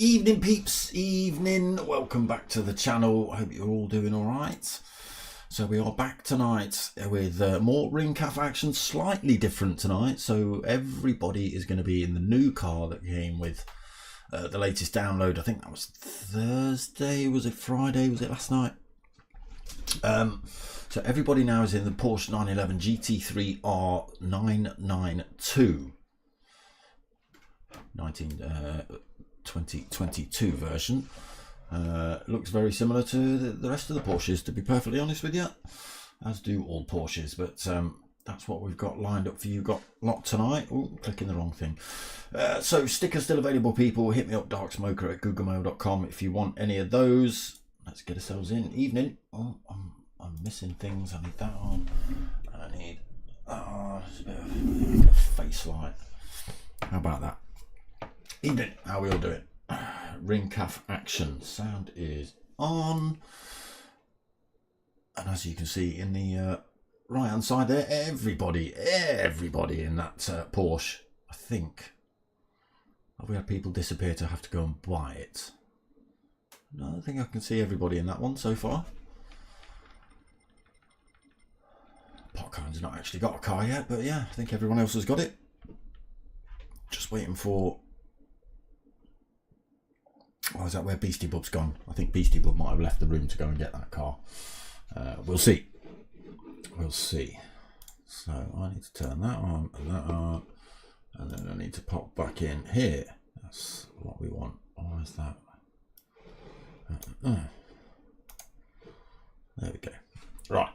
Evening peeps, evening, welcome back to the channel. I hope you're all doing all right. So we are back tonight with more ring calf action, slightly different tonight. So everybody is going to be in the new car that came with the latest download. I think that was Thursday, was it Friday, was it last night? So everybody now is in the Porsche 911 GT3 R992 2022 version. Looks very similar to the rest of the Porsches, to be perfectly honest with you, as do all Porsches, but that's what we've got lined up for you lot tonight. Ooh, clicking the wrong thing. So stickers still available, people. Hit me up, darksmoker@googlemail.com if you want any of those. Let's get ourselves in. Evening. Oh, I'm missing things. I need that on. I need just a bit of face light. How about that? Evening, how are we all doing? Ring calf action, sound is on, and as you can see in the right hand side there, everybody in that Porsche, I think, have we had people disappear to have to go and buy it? No, I think I can see everybody in that one so far. Popcorn's not actually got a car yet, but yeah, I think everyone else has got it. Just waiting for... Oh, is that where Beastie Bub's gone? I think Beastie Bub might have left the room to go and get that car. We'll see. We'll see. So I need to turn that on and that on, and then I need to pop back in here. That's what we want. Why is that? There we go. Right.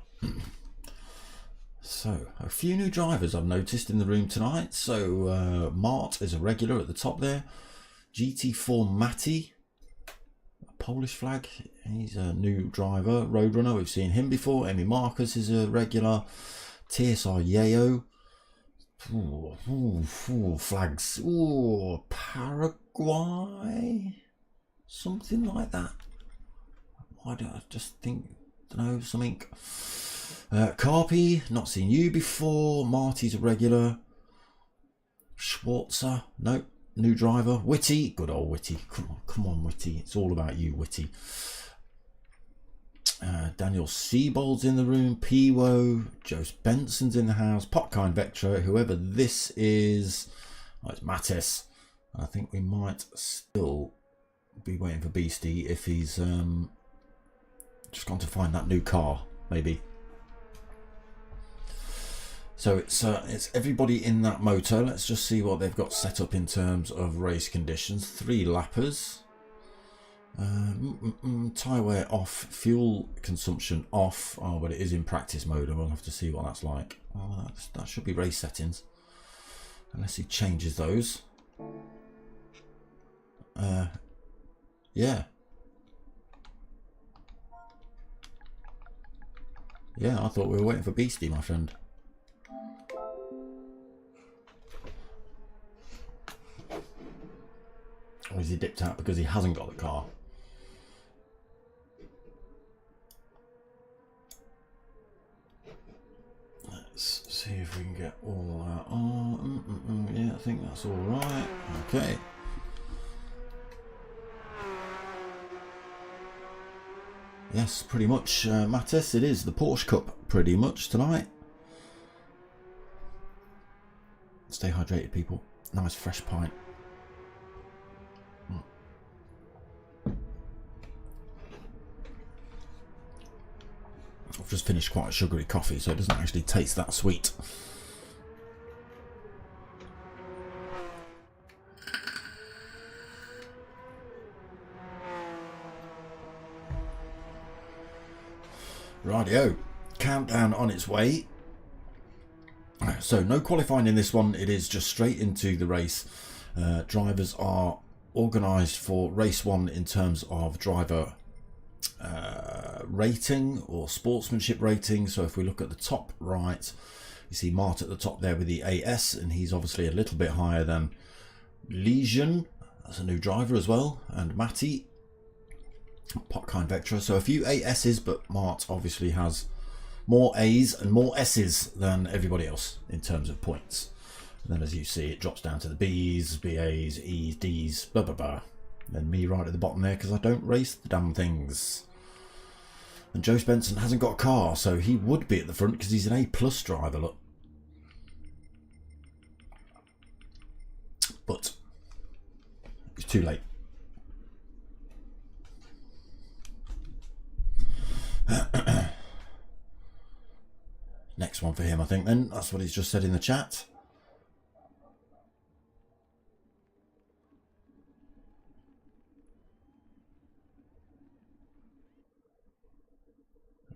So a few new drivers I've noticed in the room tonight. So Mart is a regular at the top there. GT4 Matty, Polish flag, he's a new driver. Roadrunner, we've seen him before. Emmy Marcus is a regular. TSR Yayo. Flags. Ooh, Paraguay, something like that. Why do I just think, don't know, something. Carpy, not seen you before. Marty's a regular. Schwarzer, nope. New driver. Witty, good old Witty. Come on, Witty. It's all about you, Witty. Daniel Seabold's in the room. Piwo. Jose Benson's in the house. Potkind Vectra. Whoever this is. Oh, it's Mattis. I think we might still be waiting for Beastie if he's just gone to find that new car, maybe. So it's everybody in that motor. Let's just see what they've got set up in terms of race conditions. 3 lappers. Tyre wear off. Fuel consumption off. Oh, but it is in practice mode. We'll have to see what that's like. Oh, that should be race settings. Unless he changes those. Yeah. Yeah, I thought we were waiting for Beastie, my friend. Or is he dipped out because he hasn't got the car? Let's see if we can get all that on. Yeah, I think that's all right. Okay. Yes, pretty much, Mattis. It is the Porsche Cup pretty much tonight. Stay hydrated, people. Nice fresh pint. I've just finished quite a sugary coffee, so it doesn't actually taste that sweet. Rightio, countdown on its way. So no qualifying in this one, it is just straight into the race. Drivers are organised for race 1 in terms of driver rating or sportsmanship rating. So if we look at the top right, you see Mart at the top there with the AS, and he's obviously a little bit higher than Legion, that's a new driver as well, and Matty, Potkind Vectra. So a few AS's, but Mart obviously has more A's and more S's than everybody else in terms of points. And then as you see, it drops down to the B's, BA's, E's, D's, blah blah blah. And then me right at the bottom there because I don't race the damn things. And Joe Spencer hasn't got a car, so he would be at the front because he's an A+ driver, look. But it's too late. Next one for him, I think, then. That's what he's just said in the chat.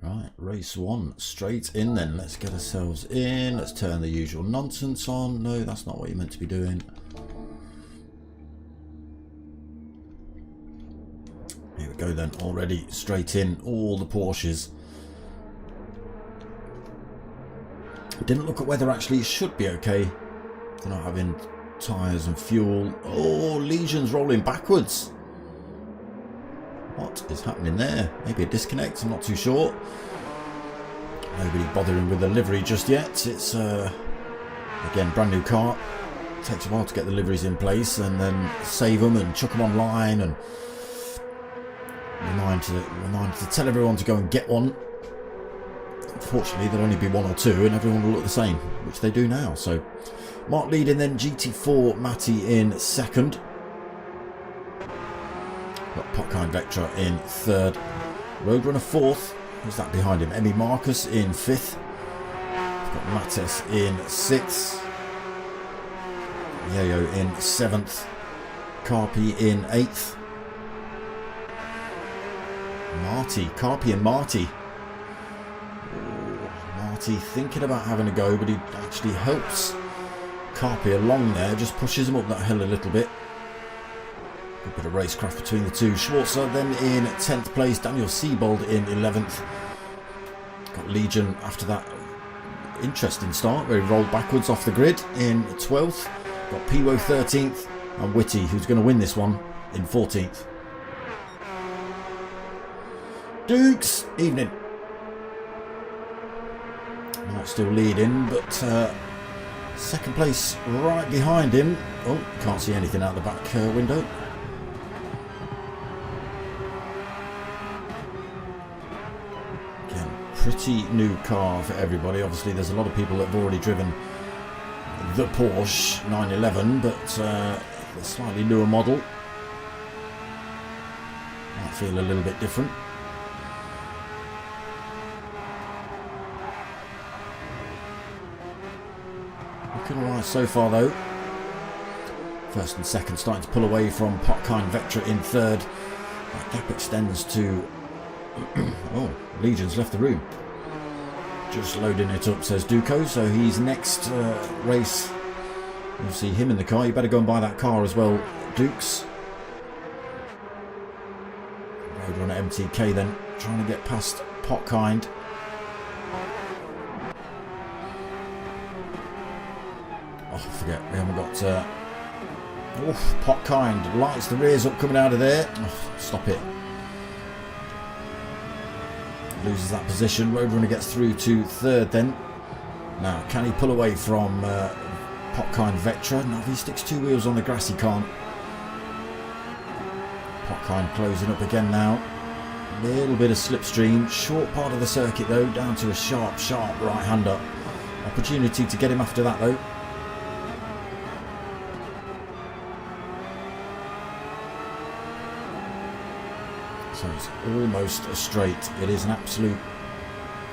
Right, race 1, straight in then. Let's get ourselves in. Let's turn the usual nonsense on. No, that's not what you're meant to be doing. Here we go then, already straight in. All the Porsches. Didn't look at weather, actually. It should be okay. They're not having tyres and fuel. Oh, Legion's rolling backwards. What is happening there? Maybe a disconnect, I'm not too sure. Nobody bothering with the livery just yet. It's, again, brand new car. It takes a while to get the liveries in place and then save them and chuck them online and remind to tell everyone to go and get one. Unfortunately, there'll only be 1 or 2 and everyone will look the same, which they do now. So, Mark leading, then GT4 Matty in 2nd. Got Potkind Vectra in 3rd. Roadrunner 4th. Who's that behind him? Emmy Marcus in 5th. Got Mattes in 6th. Yayo in 7th. Carpi in 8th. Carpi and Marty. Marty thinking about having a go, but he actually helps Carpi along there, just pushes him up that hill a little bit. A bit of racecraft between the two. Schwarzer then in 10th place, Daniel Siebold in 11th. Got Legion after that interesting start where he rolled backwards off the grid in 12th. Got Piwo 13th and Whitty, who's going to win this one, in 14th. Dukes, evening. Not still leading, but second place right behind him. Oh, can't see anything out the back window. Again, pretty new car for everybody. Obviously, there's a lot of people that have already driven the Porsche 911, but the slightly newer model might feel a little bit different. Looking alright so far though. First and second starting to pull away from Potkind Vectra in 3rd. That gap extends to... oh, Legion's left the room. Just loading it up, says Duco. So he's next race. You'll see him in the car. You better go and buy that car as well, Dukes. Roadrunner MTK then, trying to get past Potkind. Oh, forget, we haven't got... Potkind lights the rears up coming out of there. Oh, stop it. Loses that position. Roadrunner gets through to 3rd then. Now, can he pull away from Potkind Vectra? No, if he sticks 2 wheels on the grass, he can't. Potkind closing up again now. Little bit of slipstream. Short part of the circuit though, down to a sharp right-hander. Opportunity to get him after that though. So it's almost a straight. It is an absolute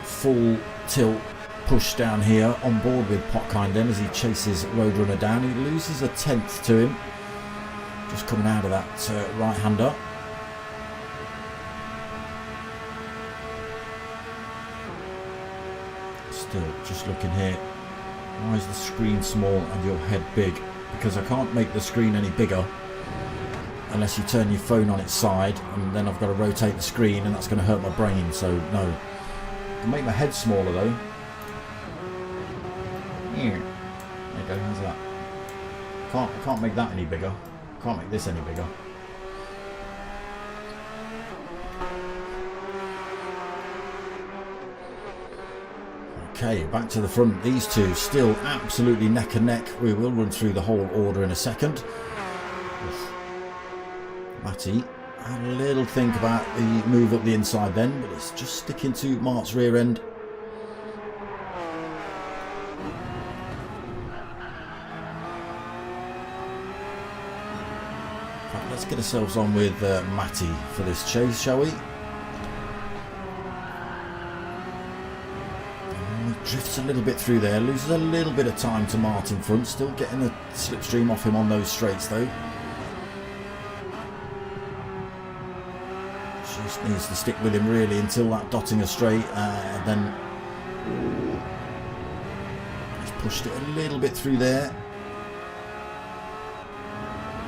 full tilt push down here, on board with Potkind then as he chases Roadrunner down. He loses a 10th to him, just coming out of that right-hander. Just looking here. Why is the screen small and your head big? Because I can't make the screen any bigger unless you turn your phone on its side, and then I've got to rotate the screen, and that's going to hurt my brain. So no, I can make my head smaller though. There you go. How's that? I can't make that any bigger. Can't make this any bigger. Okay, back to the front. These two still absolutely neck and neck. We will run through the whole order in a second. Matty had a little think about the move up the inside then, but it's just sticking to Mart's rear end. Right, let's get ourselves on with Matty for this chase, shall we? Drifts a little bit through there, loses a little bit of time to Mart in front, still getting the slipstream off him on those straights though. Just needs to stick with him really until that Dottinger straight, and then he's pushed it a little bit through there.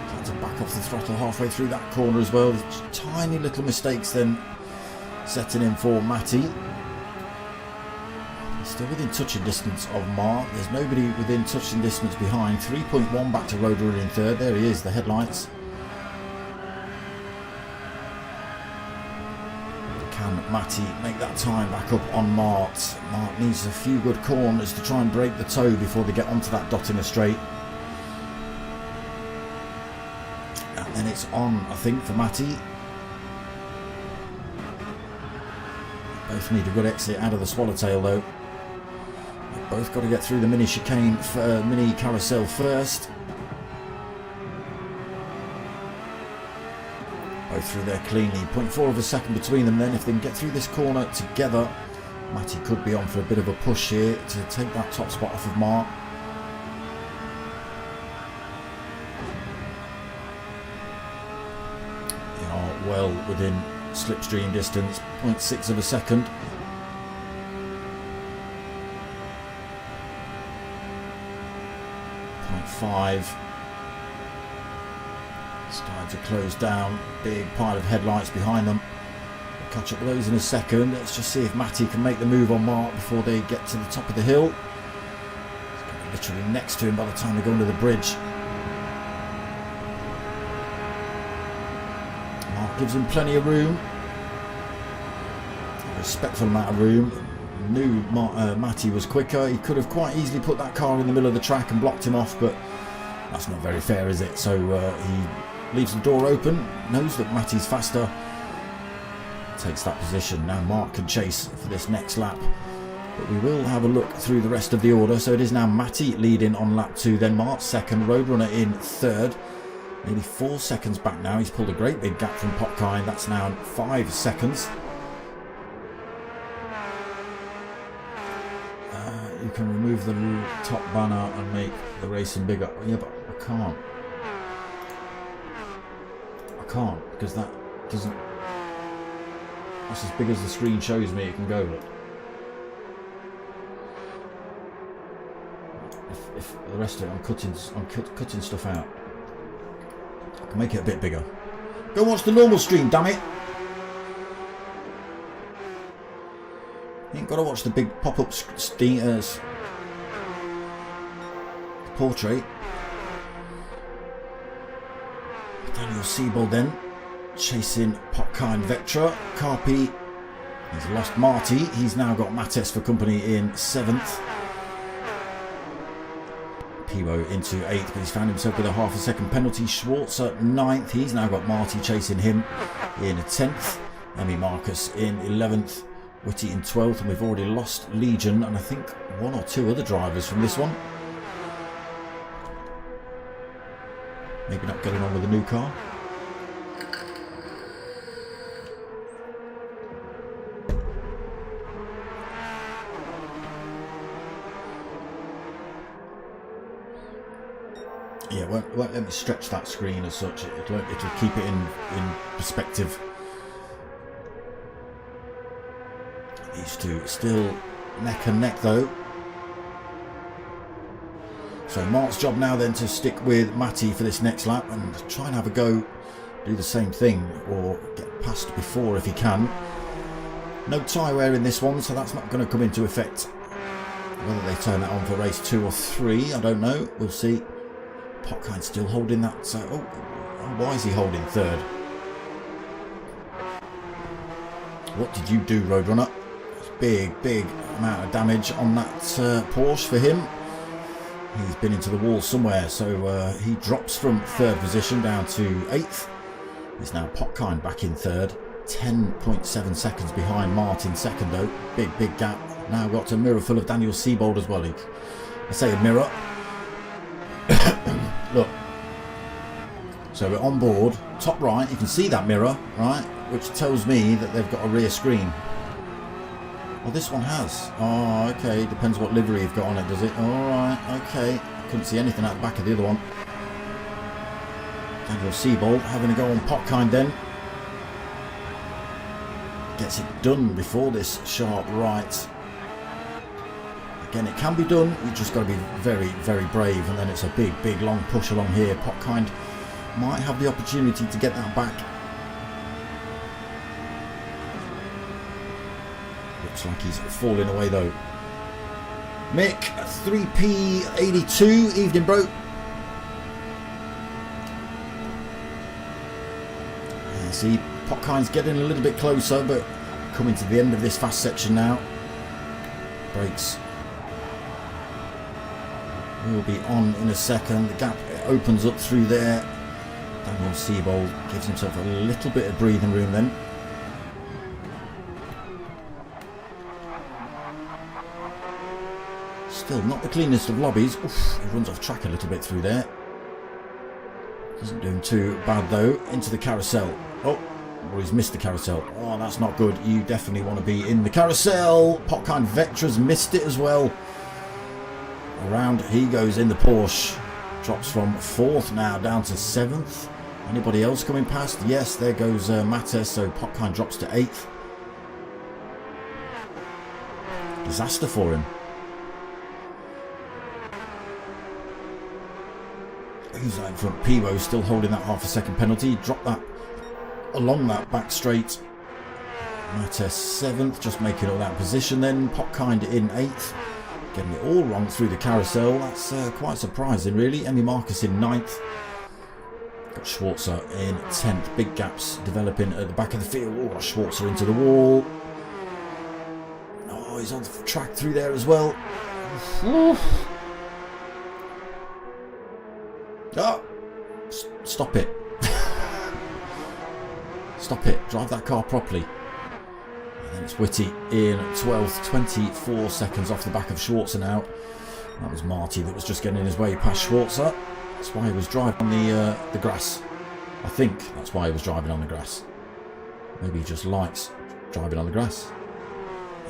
Had to back off the throttle halfway through that corner as well. Tiny little mistakes then setting in for Matty. Still within touching distance of Mart. There's nobody within touching distance behind. 3.1 back to Roadrunner in third. There he is, the headlights. Can Matty make that time back up on Mart? Mart needs a few good corners to try and break the toe before they get onto that Dottinger straight. And then it's on, I think, for Matty. Both need a good exit out of the swallowtail though. Both got to get through the mini chicane, mini carousel first. Both through there cleanly. 0.4 of a second between them then. If they can get through this corner together, Matty could be on for a bit of a push here to take that top spot off of Mart. They are well within slipstream distance. 0.6 of a second. 0.5. Starting to close down. Big pile of headlights behind them. We'll catch up with those in a second. Let's just see if Matty can make the move on Mart before they get to the top of the hill. It's going to be literally next to him by the time they go under the bridge. Mart gives him plenty of room. A respectful amount of room. Knew Matty was quicker. He could have quite easily put that car in the middle of the track and blocked him off, but that's not very fair, is it? So he leaves the door open, knows that Matty's faster, takes that position. Now Mart can chase for this next lap, but we will have a look through the rest of the order. So it is now Matty leading on lap 2, then Mart second, Roadrunner in third, nearly 4 seconds back now. He's pulled a great big gap from Popkine. That's now 5 seconds. You can remove the top banner and make the racing bigger. Yeah, but I can't. I can't because that doesn't. That's as big as the screen shows me it can go. Look. If the rest of it, I'm cutting stuff out. I can make it a bit bigger. Go watch the normal stream, damn it! You ain't got to watch the big pop-up portrait. Daniel Siebold then chasing Popkine Vectra. Carpi, he's lost Marty. He's now got Mattes for company in 7th. Pivo into 8th, but he's found himself with a half a second penalty. Schwarzer 9th. He's now got Marty chasing him in 10th. Emmy Marcus in 11th. Whitty in 12th, and we've already lost Legion and I think 1 or 2 other drivers from this one. Maybe not getting on with the new car. Yeah, it won't let me stretch that screen as such. It'll keep it in perspective. These two still neck and neck though. So Mart's job now then to stick with Matty for this next lap and try and have a go, do the same thing or get past before if he can. No tyre wear in this one, so that's not going to come into effect. Whether they turn that on for race 2 or 3, I don't know. We'll see. Potkind still holding that. Why is he holding third? What did you do, Roadrunner? Big amount of damage on that Porsche for him. He's been into the wall somewhere, so he drops from 3rd position down to 8th. It's now Potkind back in 3rd. 10.7 seconds behind Mart in 2nd though. Big gap. Now got a mirror full of Daniel Siebold as well. I say a mirror. Look. So we're on board. Top right, you can see that mirror, right? Which tells me that they've got a rear screen. Well, this one has. Oh, okay. Depends what livery you've got on it, does it? Alright, okay. Couldn't see anything out the back of the other one. Daniel Siebold having a go on Potkind then. Gets it done before this sharp right. Again, it can be done. You've just got to be very brave. And then it's a big long push along here. Potkind might have the opportunity to get that back. Looks like he's falling away though. Mick, 3P82. Evening, bro. Yeah, see, Potkind's getting a little bit closer, but coming to the end of this fast section now. Brakes will be on in a second. The gap opens up through there. Daniel Siebold gives himself a little bit of breathing room then. Still not the cleanest of lobbies. Oof, he runs off track a little bit through there. Doesn't do him too bad though. Into the carousel. Oh, or he's missed the carousel. Oh, that's not good. You definitely want to be in the carousel. Potkind Vectra's missed it as well. Around he goes in the Porsche. Drops from 4th now down to 7th. Anybody else coming past? Yes, there goes Mattes. So Potkind drops to 8th. Disaster for him. Who's that in front? Pivo still holding that half a second penalty. Drop that along that back straight. Mattes 7th, just making all that position then. Potkind in 8th. Getting it all wrong through the carousel. That's quite surprising really. Emmy Marcus in 9th. Got Schwarzer in 10th. Big gaps developing at the back of the field. Oh, Schwarzer into the wall. Oh, he's on the track through there as well. Oh, stop it. Stop it. Drive that car properly. And then it's Whitty in 12th, 24 seconds off the back of Schwarzer now. That was Marty that was just getting his way past Schwarzer. That's why he was driving on the grass. I think that's why he was driving on the grass. Maybe he just likes driving on the grass.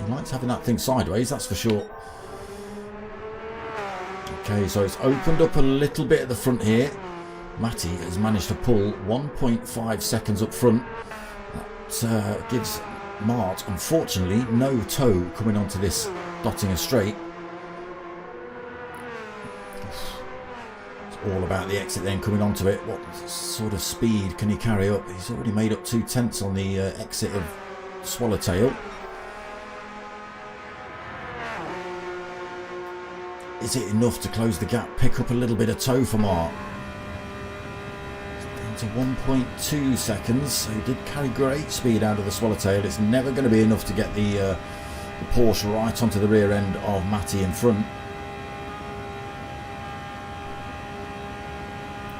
He likes having that thing sideways, that's for sure. Okay, so it's opened up a little bit at the front here. Matty has managed to pull 1.5 seconds up front. That gives Mart, unfortunately, no toe coming onto this Dottinger straight. It's all about the exit then coming onto it. What sort of speed can he carry up? He's already made up 2/10 on the exit of Swallowtail. Is it enough to close the gap, pick up a little bit of toe for Mart? Down to 1.2 seconds, so he did carry great speed out of the Swallowtail. It's never going to be enough to get the Porsche right onto the rear end of Matty in front.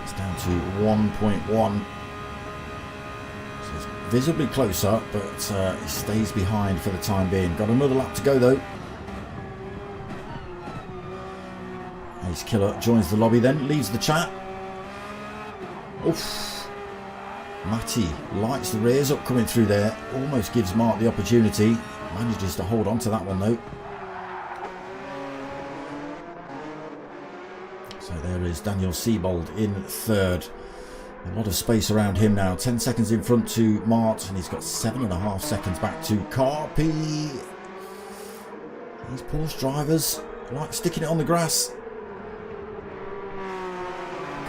It's down to 1.1. So it's visibly closer, but he stays behind for the time being. Got another lap to go though. Ace Killer joins the lobby then, leaves the chat. Oof. Matty lights the rears up coming through there. Almost gives Mark the opportunity. Manages to hold on to that one though. So there is Daniel Siebold in 3rd. A lot of space around him now. 10 seconds in front to Mart, and he's got 7.5 seconds back to Carpi. These Porsche drivers like sticking it on the grass.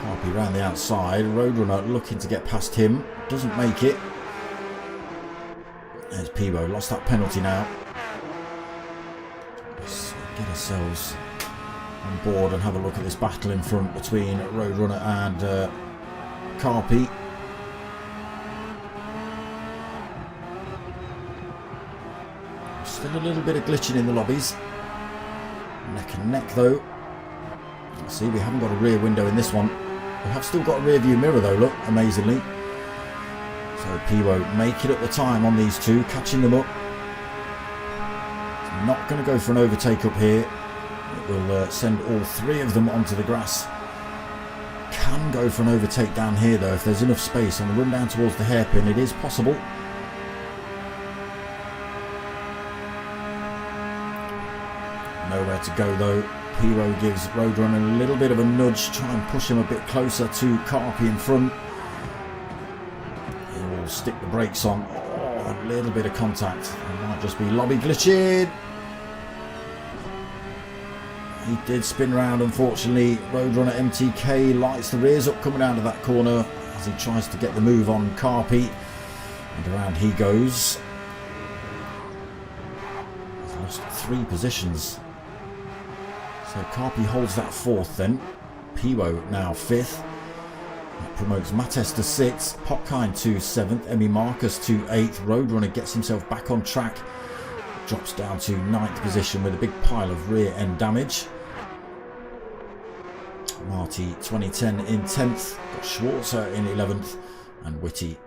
Carpi round the outside. Roadrunner looking to get past him. Doesn't make it. There's Pivo. Lost that penalty now. Let's get ourselves on board and have a look at this battle in front between Roadrunner and Carpi. Still a little bit of glitching in the lobbies. Neck and neck though. See, we haven't got a rear window in this one. We have still got a rear view mirror though, look, amazingly. So Pivo making up the time on these two, catching them up. He's not going to go for an overtake up here. It will send all three of them onto the grass. Can go for an overtake down here though if there's enough space on the run down towards the hairpin. It is possible. Nowhere to go though. Pivo gives Roadrunner a little bit of a nudge, try and push him a bit closer to Carpi in front. He will stick the brakes on. Oh, a little bit of contact. It might just be lobby glitching. He did spin round, unfortunately. Roadrunner MTK lights the rears up coming out of that corner as he tries to get the move on Carpi. And around he goes. He's lost 3 positions. So Carpi holds that 4th then. Pivo now 5th. That promotes Mates to 6th. Popkind to 7th. Emmy Marcus to 8th. Roadrunner gets himself back on track. Drops down to 9th position with a big pile of rear end damage. Marty 2010 in 10th. Got Schwarzer in 11th. And Whitty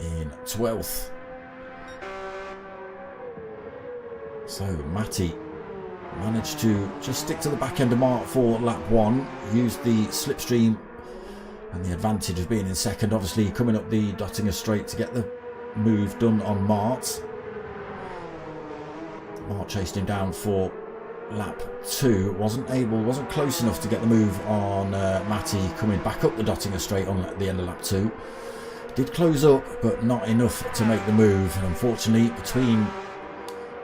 in 12th. So Matty managed to just stick to the back end of Mart for lap 1, used the slipstream and the advantage of being in 2nd, obviously coming up the Dottinger straight to get the move done on Mart. Mart chased him down for lap 2, wasn't close enough to get the move on Matty coming back up the Dottinger straight on at the end of lap 2. Did close up but not enough to make the move, and unfortunately between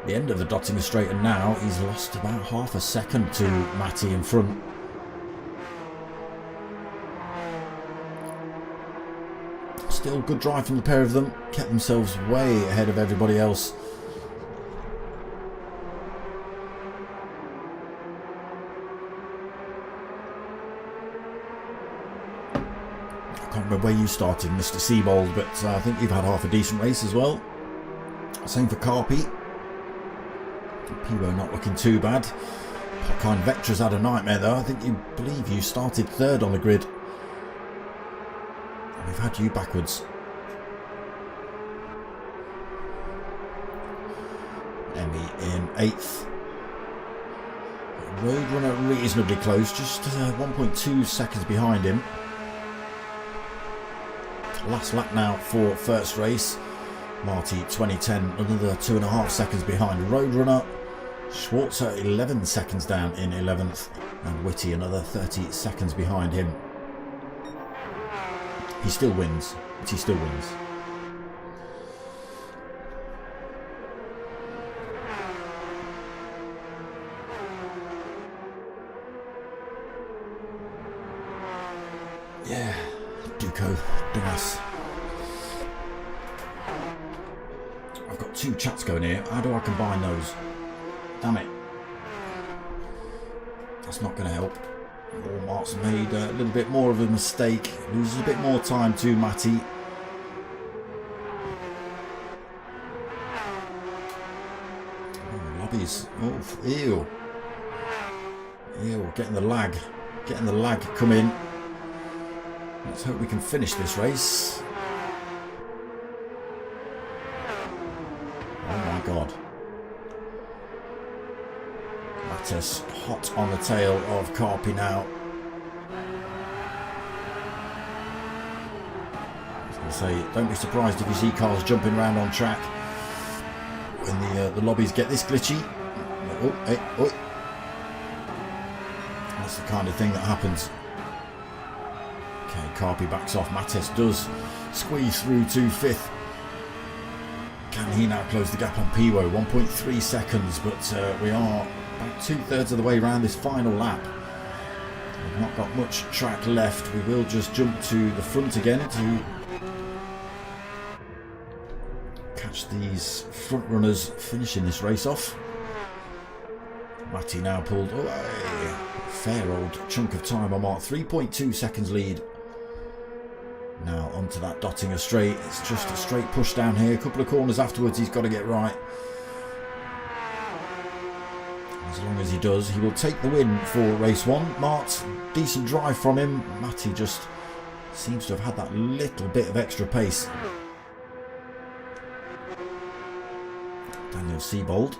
the end of the Dottinger straight and now he's lost about half a second to Matty in front. Still good drive from the pair of them, kept themselves way ahead of everybody else. I can't remember where you started, Mr. Seabold, but I think you've had half a decent race as well. Same for Carpi. Pivo not looking too bad. Popkind Vectra's had a nightmare though. I think believe you started 3rd on the grid. And we've had you backwards. Emmy in 8th. Roadrunner reasonably close, just 1.2 seconds behind him. Last lap now for first race. Marty 2010, another 2.5 seconds behind Roadrunner. Schwarzer 11 seconds down in 11th, and Whitty another 30 seconds behind him. He still wins. Whitty still wins. Yeah, Duco, nice. I've got 2 chats going here. How do I combine those? Damn it. That's not going to help. Walmart's made a little bit more of a mistake. Loses a bit more time to Matty. Oh, lobbies. Oh, ew. Ew, getting the lag. Getting the lag come in. Let's hope we can finish this race. Oh my god. Mattes hot on the tail of Carpi now. I was going to say, don't be surprised if you see cars jumping around on track when the lobbies get this glitchy. Oh, hey, oh. That's the kind of thing that happens. Okay, Carpi backs off. Mattes does squeeze through to 5th. Can he now close the gap on Pivo? 1.3 seconds, but we are about 2/3 of the way around this final lap. We've not got much track left. We will just jump to the front again to catch these front runners finishing this race off. Matty now pulled away. Fair old chunk of time on Mark. 3.2 seconds lead. Now onto that Dottinger straight. It's just a straight push down here. A couple of corners afterwards he's got to get right. As long as he does, he will take the win for race 1. Mart's decent drive from him. Matty just seems to have had that little bit of extra pace. Daniel Siebold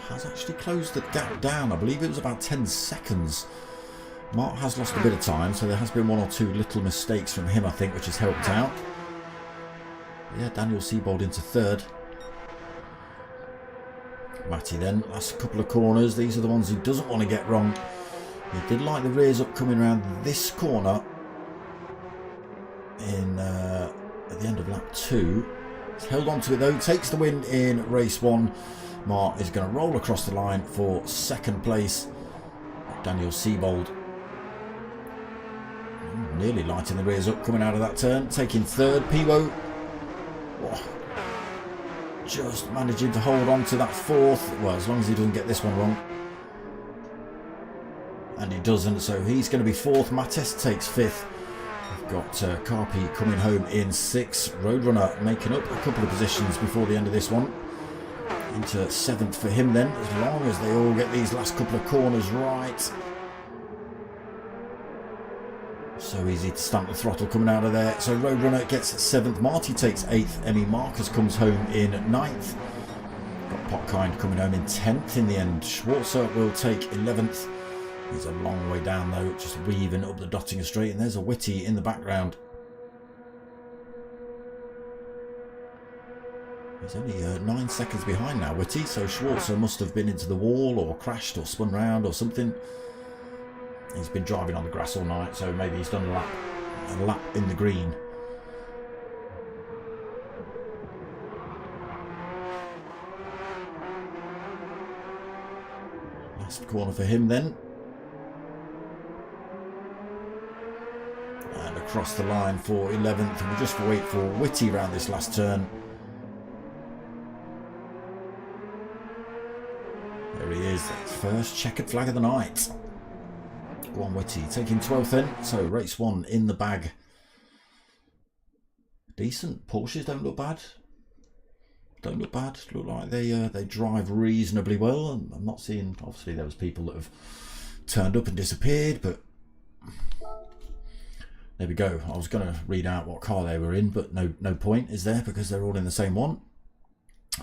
has actually closed the gap down. I believe it was about 10 seconds. Mart has lost a bit of time, so there has been one or two little mistakes from him, I think, which has helped out. Yeah, Daniel Siebold into 3rd. Matty then, last couple of corners. These are the ones he doesn't want to get wrong. He did like the rears up coming around this corner in at the end of lap 2. He's held on to it though, takes the win in race 1. Mart is going to roll across the line for 2nd place. Daniel Siebold nearly lighting the rears up coming out of that turn, taking 3rd. Piwo just managing to hold on to that 4th, well, as long as he doesn't get this one wrong, and he doesn't, so he's going to be 4th. Mattes takes 5th. We've got Carpi coming home in 6th. Roadrunner making up a couple of positions before the end of this one, into 7th for him then, as long as they all get these last couple of corners right. So easy to stamp the throttle coming out of there. So Roadrunner gets 7th. Marty takes 8th. Emmy Marcus comes home in 9th. Got Potkind coming home in 10th in the end. Schwarzer will take 11th. He's a long way down though, just weaving up the Dottinger straight. And there's a Whitty in the background. He's only 9 seconds behind now, Whitty. So Schwarzer must have been into the wall or crashed or spun round or something. He's been driving on the grass all night, so maybe he's done a lap in the green. Last corner for him then. And across the line for 11th, and we just wait for Whitty round this last turn. There he is, first checkered flag of the night. Go on, Whitty, taking 12th then. So race 1 in the bag. Decent. Porsches don't look bad. Don't look bad. Look like they drive reasonably well. I'm not seeing. Obviously, there was people that have turned up and disappeared, but there we go. I was going to read out what car they were in, but no point is there because they're all in the same one.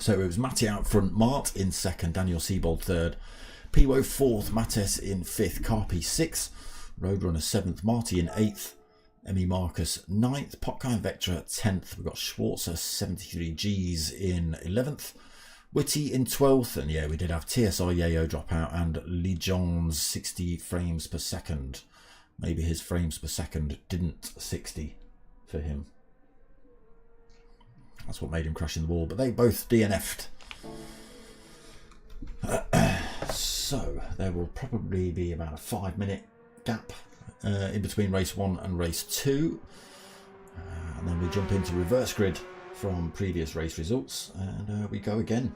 So it was Matty out front, Mart in 2nd, Daniel Siebold 3rd. Piwo 4th, Mattes in 5th, Carpi 6th, Roadrunner 7th, Marty in 8th, Emmy Marcus 9th, Potkind Vectra 10th. We've got Schwarzer 73 Gs in 11th, Whitty in 12th, and yeah, we did have TSR Yayo drop out and Lee Jones 60 frames per second. Maybe his frames per second didn't 60 for him. That's what made him crash in the wall, but they both DNF'd. So there will probably be about a 5-minute gap in between race 1 and race 2, and then we jump into reverse grid from previous race results, and we go again.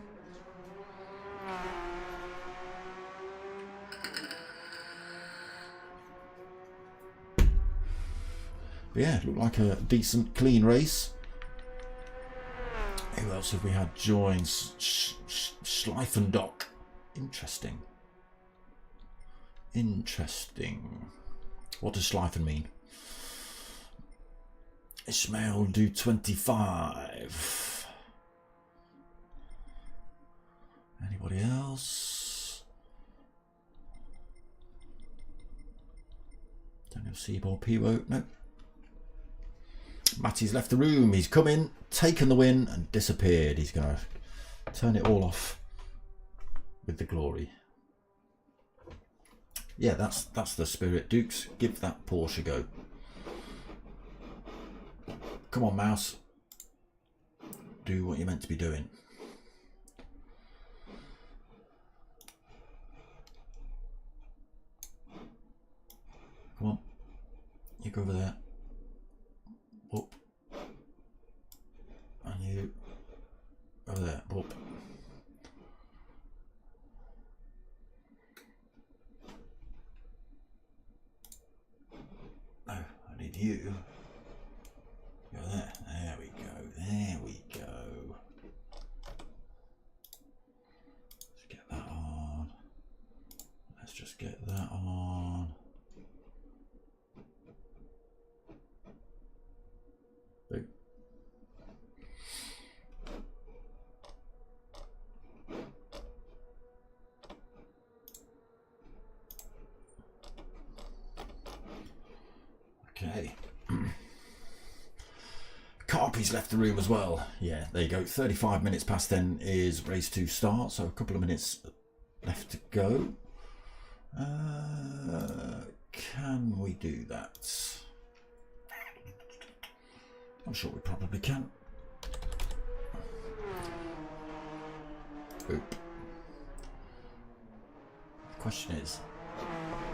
But yeah, looked like a decent clean race. Who else have we had join? Schleifendock. Interesting. What does Schleifen mean? Ismail do 25. Anybody else? Daniel Siebold, Piwo. No. Matty's left the room. He's come in, taken the win, and disappeared. He's going to turn it all off with the glory. Yeah, that's the spirit, Dukes. Give that Porsche a go. Come on, mouse. Do what you're meant to be doing. Come on. You go over there. Up. And you over there. Up. No, I need you. Go there. There we go. There we go. Let's get that on. Let's just get that on. Boom. Okay. Carpy's left the room as well. Yeah, there you go. 35 minutes past 10 is race 2 start, so a couple of minutes left to go. Can we do that? I'm sure we probably can. Oop. The question is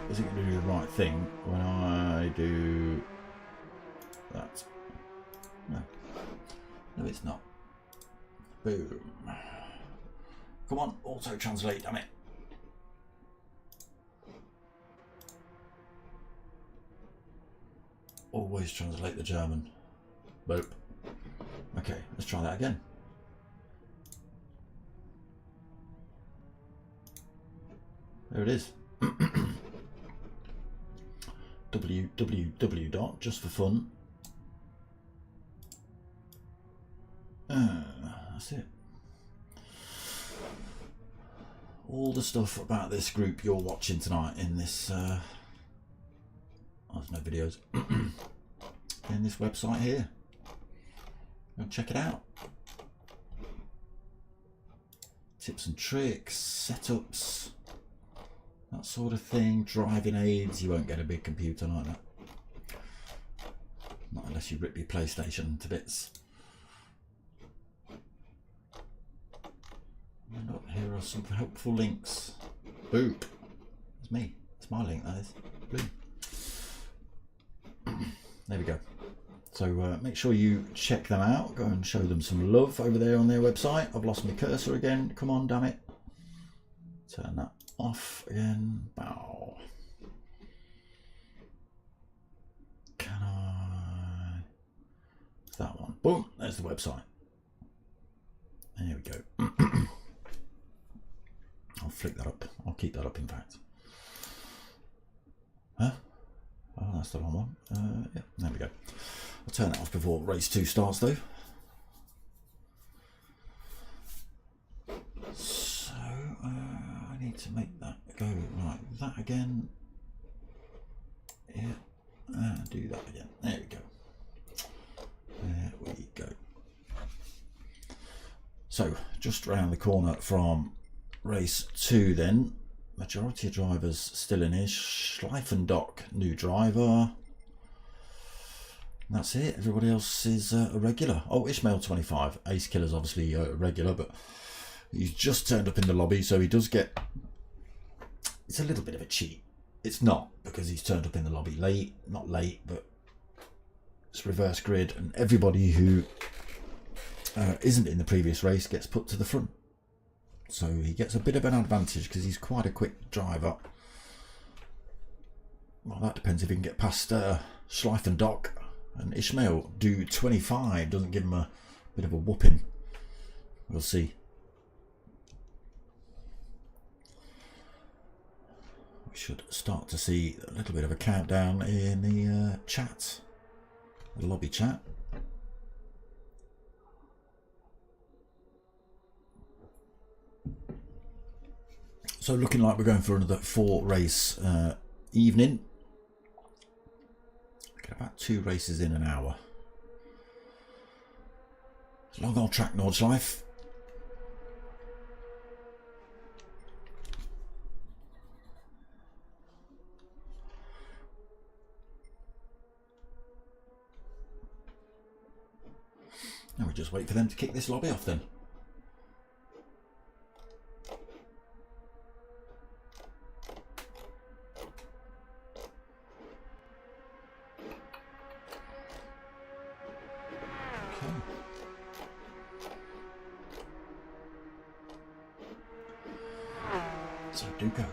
it going to do the right thing when I do that? No. No, it's not. Boom. Come on, auto translate, damn it. Always translate the German. Boop. Okay, let's try that again. There it is. www. Just for fun. That's it. All the stuff about this group you're watching tonight in this oh, there's no videos in this website here. Go and check it out. Tips and tricks, setups, that sort of thing. Driving aids. You won't get a big computer like that, not unless you rip your PlayStation to bits. And up here are some helpful links. Boop. It's me. It's my link, that is. Boom. There we go. So make sure you check them out. Go and show them some love over there on their website. I've lost my cursor again. Come on, damn it. Turn that off again. Bow. Can I? It's that one. Boom. There's the website. There we go. I'll flick that up. I'll keep that up, in fact. Huh? Oh, that's the wrong one. Yeah, there we go. I'll turn that off before race 2 starts, though. So, I need to make that go like that again. Yeah, and do that again. There we go. There we go. So, just round the corner from race 2 then. Majority of drivers still in here. Schleifen Dock, new driver. And that's it. Everybody else is a regular. Oh, Ishmael 25. Ace Killer's obviously a regular, but he's just turned up in the lobby, so he does get... It's a little bit of a cheat. It's not, because he's turned up in the lobby late. Not late, but it's reverse grid, and everybody who isn't in the previous race gets put to the front. So he gets a bit of an advantage because he's quite a quick driver. Well, that depends if he can get past Schleifen Dock. And Ishmael do 25 doesn't give him a bit of a whooping. We'll see. We should start to see a little bit of a countdown in the chat, the lobby chat. So looking like we're going for another 4 race evening. Get about 2 races in an hour. Long old track, Nordshliefe. Now we just wait for them to kick this lobby off then. Duca.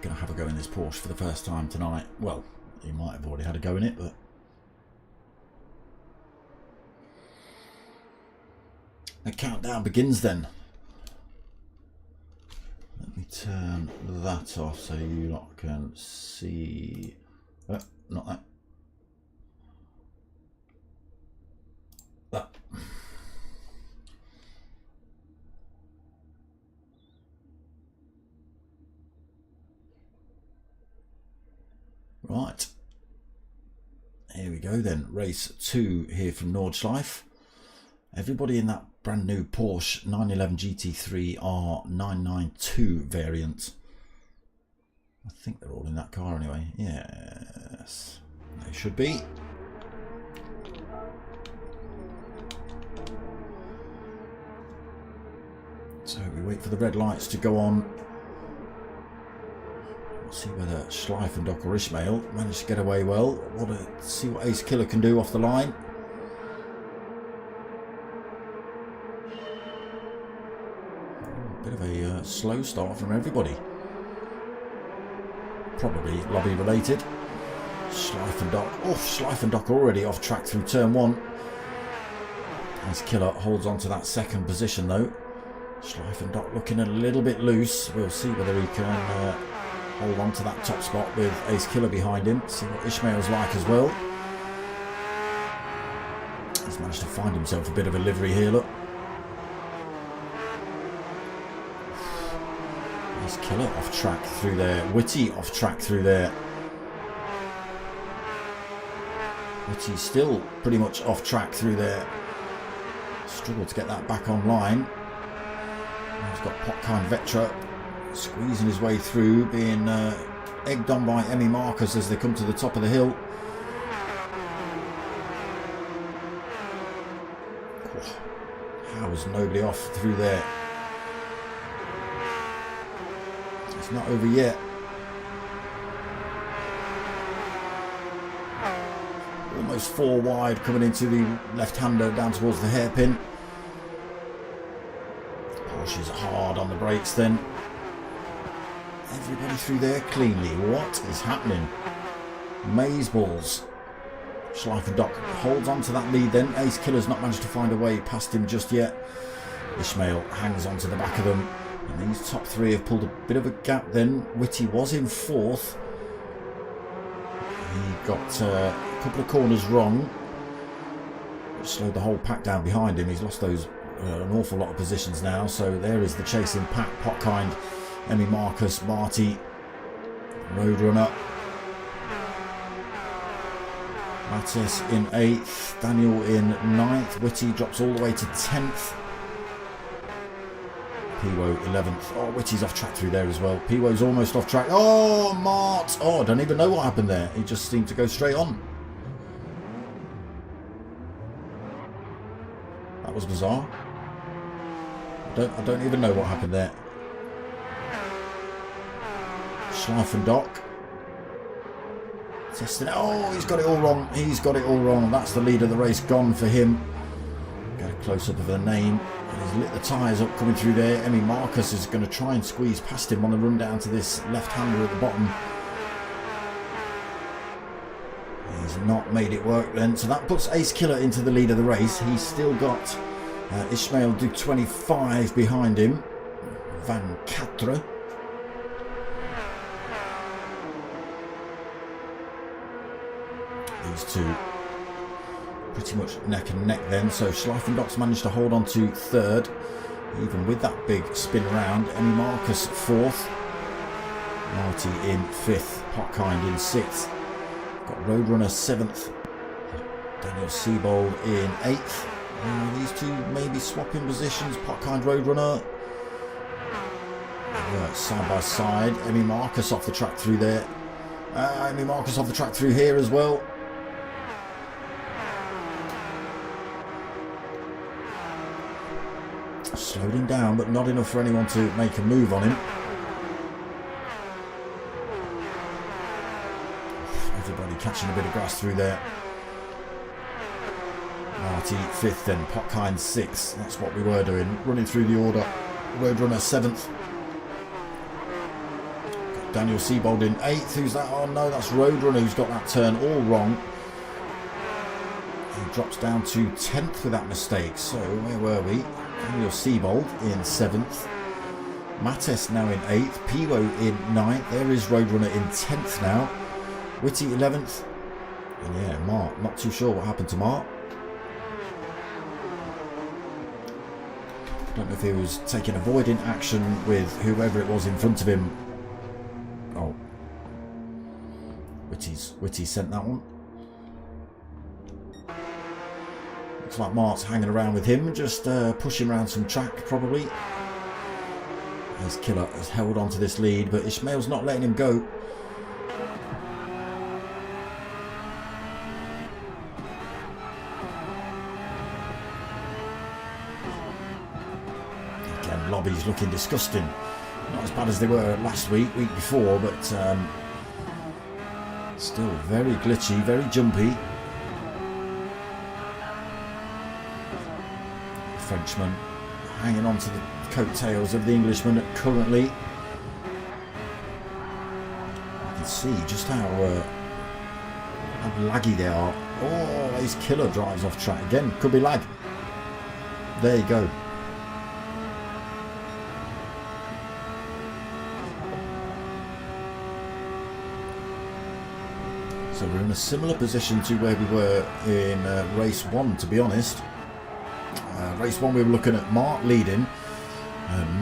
Gonna have a go in this Porsche for the first time tonight. Well, he might have already had a go in it, but the countdown begins then. Let me turn that off so you lot can see. Not that. That. Right. Here we go then. Race 2 here from Nordshliefe. Everybody in that brand new Porsche 911 GT3 R992 variant. I think they're all in that car anyway. Yes, they should be. So we wait for the red lights to go on. We'll see whether Schleifendock or Ishmael manage to get away well. See what Ace Killer can do off the line. Bit of a slow start from everybody. Probably lobby related. Schleifendock already off track through turn 1. Ace Killer holds on to that second position though. Schleifendock looking a little bit loose. We'll see whether he can hold on to that top spot with Ace Killer behind him. See what Ishmael's like as well. He's managed to find himself a bit of a livery here, look. Ace Killer off track through there. Whitty off track through there. Whitty still pretty much off track through there. Struggled to get that back online. He's got Potkind Vetra squeezing his way through, being egged on by Emmy Marcus as they come to the top of the hill. How was nobody off through there? It's not over yet. Almost 4 wide coming into the left-hander down towards the hairpin. She's hard on the brakes then. Everybody through there cleanly. What is happening? Maze balls. Schleifendock holds on to that lead then. Ace Killer's not managed to find a way past him just yet. Ishmael hangs on to the back of them. And these top 3 have pulled a bit of a gap then. Whitty was in 4th. He got a couple of corners wrong, which slowed the whole pack down behind him. He's lost those an awful lot of positions now, so there is the chasing pack. Potkind, Emmy Marcus, Marty, Roadrunner, Mattis in 8th, Daniel in 9th, Whitty drops all the way to 10th, Piwo 11th. Oh, Whitty's off track through there as well. Piwo's almost off track. Oh, Mart! Oh, I don't even know what happened there. He just seemed to go straight on. That was bizarre. I don't even know what happened there. Schleifendock testing it. Oh, he's got it all wrong. He's got it all wrong. That's the lead of the race gone for him. Get a close up of the name. And he's lit the tyres up coming through there. Emmy Marcus is going to try and squeeze past him on the run down to this left-hander at the bottom. He's not made it work then. So that puts Ace Killer into the lead of the race. He's still got Ishmael do 25 behind him. Van Catra. These two pretty much neck and neck then. So Schleifendock's managed to hold on to 3rd, even with that big spin around. Emmy Marcus 4th. Marty in 5th. Potkind in 6th. Got Roadrunner 7th. Daniel Siebold in 8th. These two maybe swapping positions. Potkind, Roadrunner. Side by side. Emmy Marcus off the track through there. Emmy Marcus off the track through here as well. Slowed him down, but not enough for anyone to make a move on him. Everybody catching a bit of grass through there. Marty 5th then, Potkind 6th. That's what we were doing, running through the order. Roadrunner 7th. Daniel Siebold in 8th. Who's that? Oh no, that's Roadrunner who's got that turn all wrong. He drops down to 10th with that mistake. So where were we? Daniel Siebold in 7th. Mattes now in 8th. Piwo in 9th. There is Roadrunner in 10th now. Whitty 11th. And yeah, Mart. Not too sure what happened to Mart. Don't know if he was taking avoiding action with whoever it was in front of him. Oh. Whitty sent that one. Looks like Mart's hanging around with him, just pushing around some track probably. His Killer has held on to this lead, but Ishmael's not letting him go. Again, lobbies looking disgusting. Not as bad as they were last week before, but still very glitchy, very jumpy. Frenchman hanging on to the coattails of the Englishman currently. You can see just how laggy they are. Oh, his Killer drives off track again. Could be lag. There you go. So we're in a similar position to where we were in race 1, to be honest. Race 1 we were looking at Mart leading.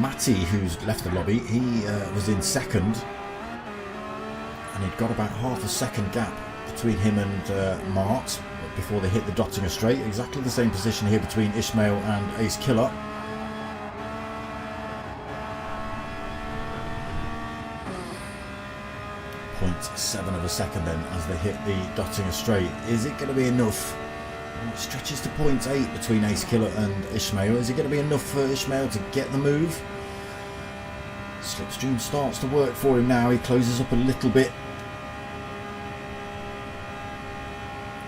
Matty, who's left the lobby, he was in 2nd. And he'd got about half a second gap between him and Mart before they hit the Dottinger straight. Exactly the same position here between Ishmael and Ace Killer. .7 of a second then as they hit the Dottinger straight. Is it going to be enough? It stretches to 0.8 between Ace Killer and Ishmael. Is it going to be enough for Ishmael to get the move? Slipstream starts to work for him now. He closes up a little bit.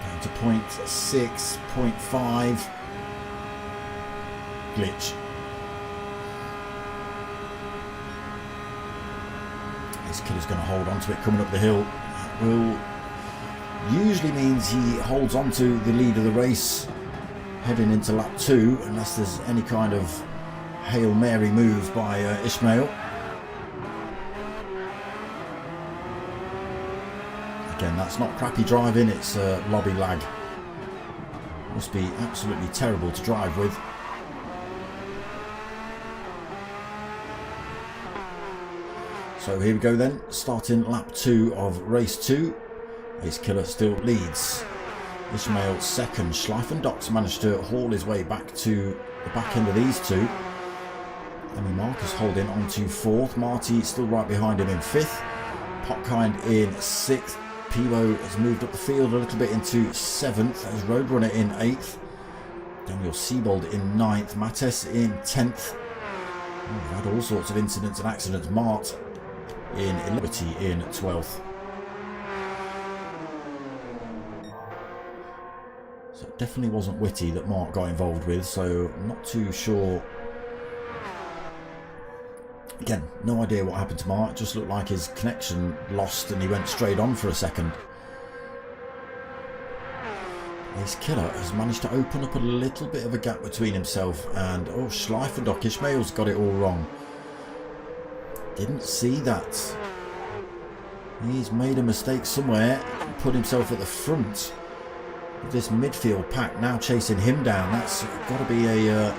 Down to 0.6, 0.5. Glitch. Ace Killer's going to hold on to it coming up the hill. That will usually means he holds on to the lead of the race heading into lap 2, unless there's any kind of Hail Mary move by Ishmael. Again, that's not crappy driving, it's lobby lag. Must be absolutely terrible to drive with. So here we go then, starting lap 2 of race 2. Ace Killer still leads. Ishmael 2nd. Schleifendok's managed to haul his way back to the back end of these two. Emmy Marcus holding on to 4th. Marty still right behind him in 5th. Potkind in 6th. Piwo has moved up the field a little bit into 7th. There's Roadrunner in 8th. Daniel Siebold in 9th. Mattes in 10th. Oh, we've had all sorts of incidents and accidents. Mart in Liberty in 12th. So it definitely wasn't Whitty that Mark got involved with, so I'm not too sure. Again, no idea what happened to Mark. It just looked like his connection lost and he went straight on for a second. Ace Killer has managed to open up a little bit of a gap between himself and Schleifendok. Ishmael's got it all wrong. Didn't see that. He's made a mistake somewhere and put himself at the front. This midfield pack now chasing him down. That's got to be a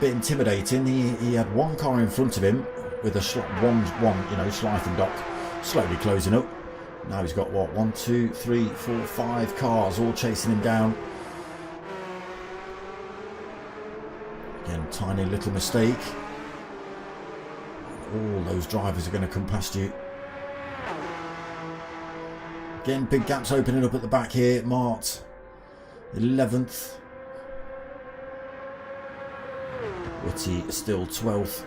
bit intimidating. He had one car in front of him with a Schleifendok slowly closing up. Now he's got what, 1, 2, 3, 4, 5 cars all chasing him down. Again, tiny little mistake. All those drivers are going to come past you. Again, big gaps opening up at the back here. Mart 11th. Whitty still 12th.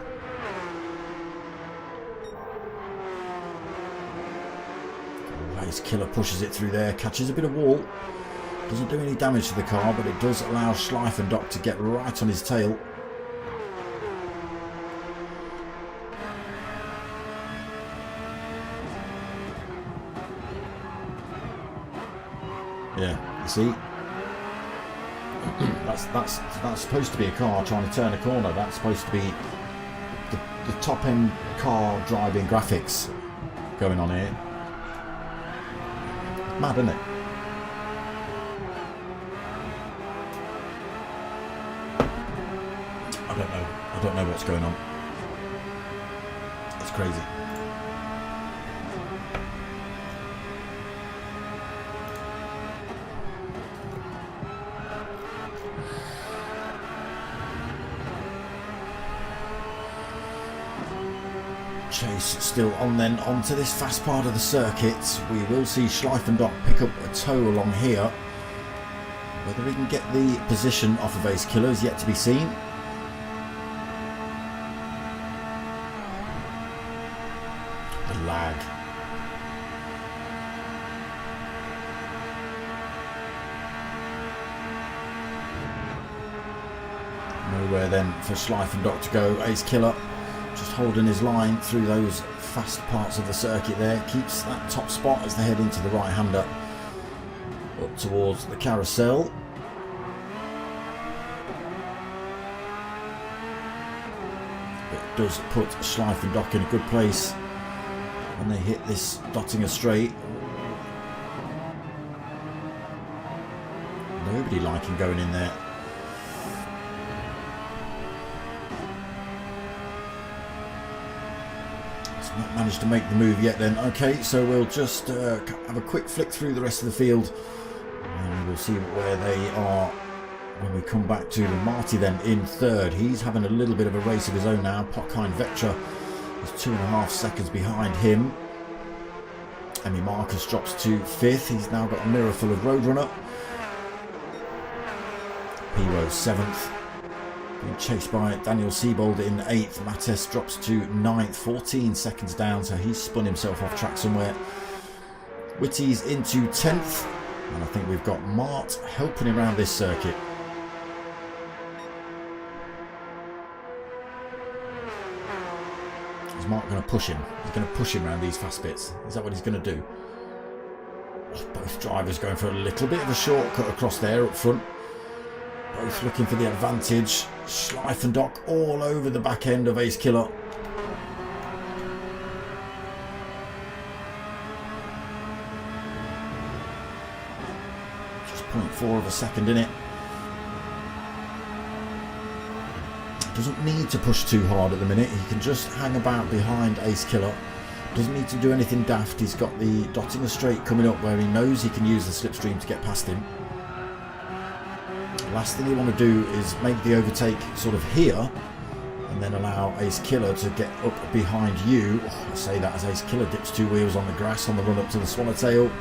Ace Killer pushes it through there, catches a bit of wall. Doesn't do any damage to the car, but it does allow Schleifendok to get right on his tail. Yeah, you see, that's supposed to be a car trying to turn a corner. That's supposed to be the top end car driving graphics going on here. Mad, isn't it? I don't know what's going on. It's crazy. Chase still on then onto this fast part of the circuit. We will see Schleifendock pick up a tow along here. Whether he can get the position off of Ace Killer is yet to be seen. The lag. Nowhere then for Schleifendock to go. Ace Killer just holding his line through those fast parts of the circuit there. Keeps that top spot as they head into the right-hander up towards the carousel. It does put Schleifendock in a good place when they hit this Dottinger straight. Nobody liking going in there. Not managed to make the move yet then. Okay, so we'll just have a quick flick through the rest of the field and we'll see where they are when we come back to them. Marty then in third. He's having a little bit of a race of his own now. Pockheim Vectra is 2.5 seconds behind him. Emmy Marcus drops to 5th. He's now got a mirror full of Roadrunner. Hero 7th. Being chased by Daniel Siebold in 8th. Mattes drops to 9th, 14 seconds down, so he's spun himself off track somewhere. Whitty's into 10th, and I think we've got Mart helping him around this circuit. Is Mart going to push him? He's going to push him around these fast bits. Is that what he's going to do? Oh, both drivers going for a little bit of a shortcut across there up front. Both looking for the advantage. Schleifendock all over the back end of Ace Killer. Just 0.4 of a second in it. Doesn't need to push too hard at the minute. He can just hang about behind Ace Killer. Doesn't need to do anything daft. He's got the Dottinger straight coming up where he knows he can use the slipstream to get past him. Last thing you want to do is make the overtake sort of here and then allow Ace Killer to get up behind you. Oh, I say that as Ace Killer dips 2 wheels on the grass on the run up to the Swallowtail.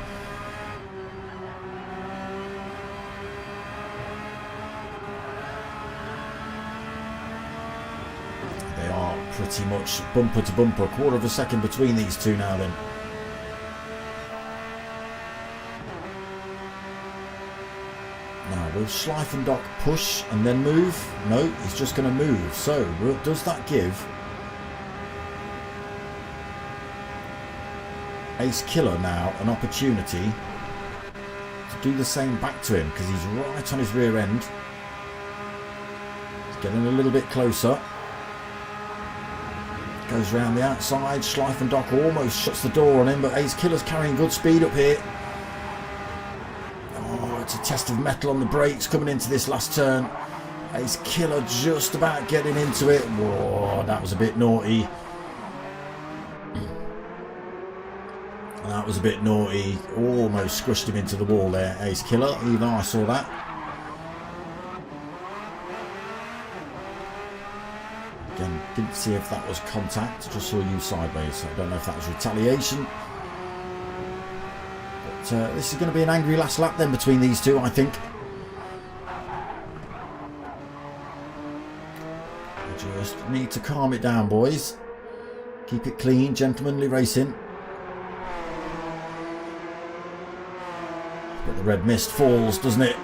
They are pretty much bumper to bumper, 1/4 of a second between these two now then. Will Schleifendock push and then move? No, he's just going to move. So, does that give Ace Killer now an opportunity to do the same back to him? Because he's right on his rear end. He's getting a little bit closer. Goes round the outside. Schleifendock almost shuts the door on him, but Ace Killer's carrying good speed up here. It's a test of metal on the brakes coming into this last turn. Ace Killer just about getting into it. Whoa, that was a bit naughty. That was a bit naughty. Almost squished him into the wall there, Ace Killer. Even I saw that. Again, didn't see if that was contact. Just saw you sideways. I don't know if that was retaliation. This is going to be an angry last lap then between these two, I think. Just need to calm it down, boys. Keep it clean, gentlemanly racing. But the red mist falls, doesn't it?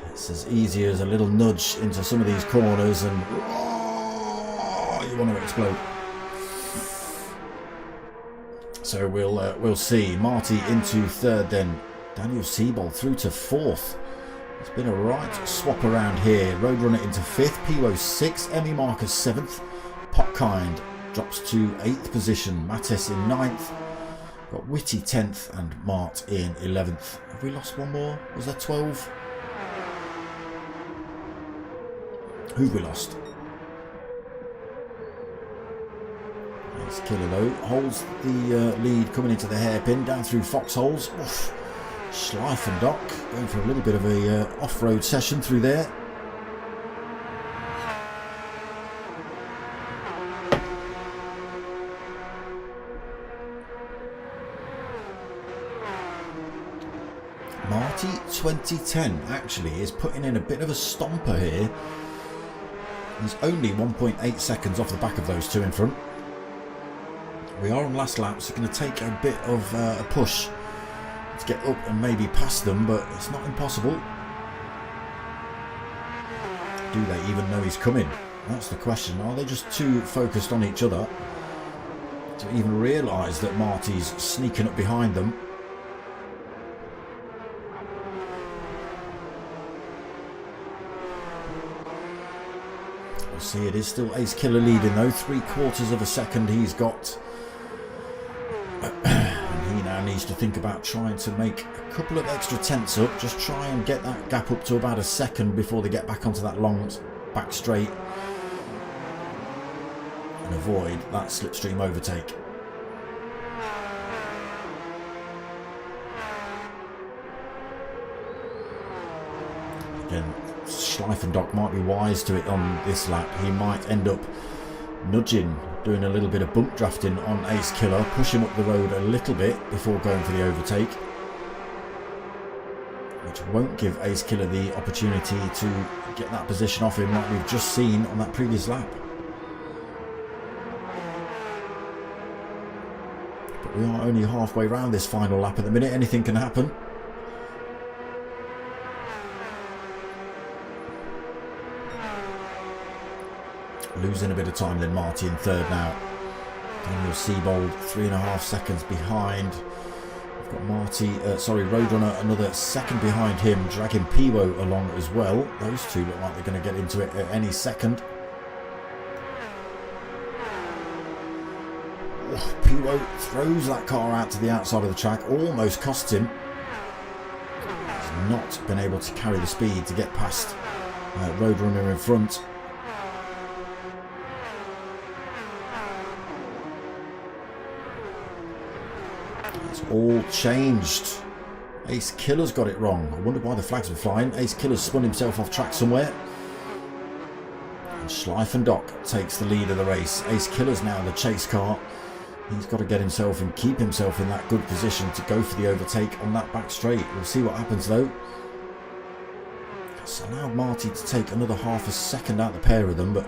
It's as easy as a little nudge into some of these corners and you want to explode. So we'll see. Marty into third then. Daniel Siebold through to 4th. It's been a right swap around here. Roadrunner into 5th, Piwo 6th, Emmy Marcus 7th, Potkind drops to 8th position, Mattes in 9th, got Whitty 10th and Mart in 11th. Have we lost one more? Was there 12? Who've we lost? Ace Killer though holds the lead coming into the hairpin, down through foxholes. Oof. Schleifendock going for a little bit of a off-road session through there. Marty 2010 actually is putting in a bit of a stomper here. He's only 1.8 seconds off the back of those two in front. We are on last lap, so it's going to take a bit of a push to get up and maybe past them, but it's not impossible. Do they even know he's coming? That's the question. Are they just too focused on each other to even realise that Marty's sneaking up behind them? We'll see. It is still Ace Killer leading though, 3/4 of a second he's got. Needs to think about trying to make a couple of extra tenths up, just try and get that gap up to about a second before they get back onto that long back straight and avoid that slipstream overtake. Again, Schleifendock might be wise to it on this lap. He might end up nudging, doing a little bit of bump drafting on Ace Killer, push him up the road a little bit before going for the overtake, which won't give Ace Killer the opportunity to get that position off him like we've just seen on that previous lap. But we are only halfway round this final lap at the minute, anything can happen. Losing a bit of time then, Marty in 3rd now. Daniel Siebold 3.5 seconds behind. We've got Marty, Roadrunner another second behind him, dragging Piwo along as well. Those two look like they're going to get into it at any second. Oh, Piwo throws that car out to the outside of the track, almost costs him. He's not been able to carry the speed to get past Roadrunner in front. All changed. Ace Killer's got it wrong. I wonder why the flags were flying. Ace Killer's spun himself off track somewhere. And Schleifendock takes the lead of the race. Ace Killer's now the chase car. He's got to get himself and keep himself in that good position to go for the overtake on that back straight. We'll see what happens though. It's allowed Marty to take another half a second out the pair of them, but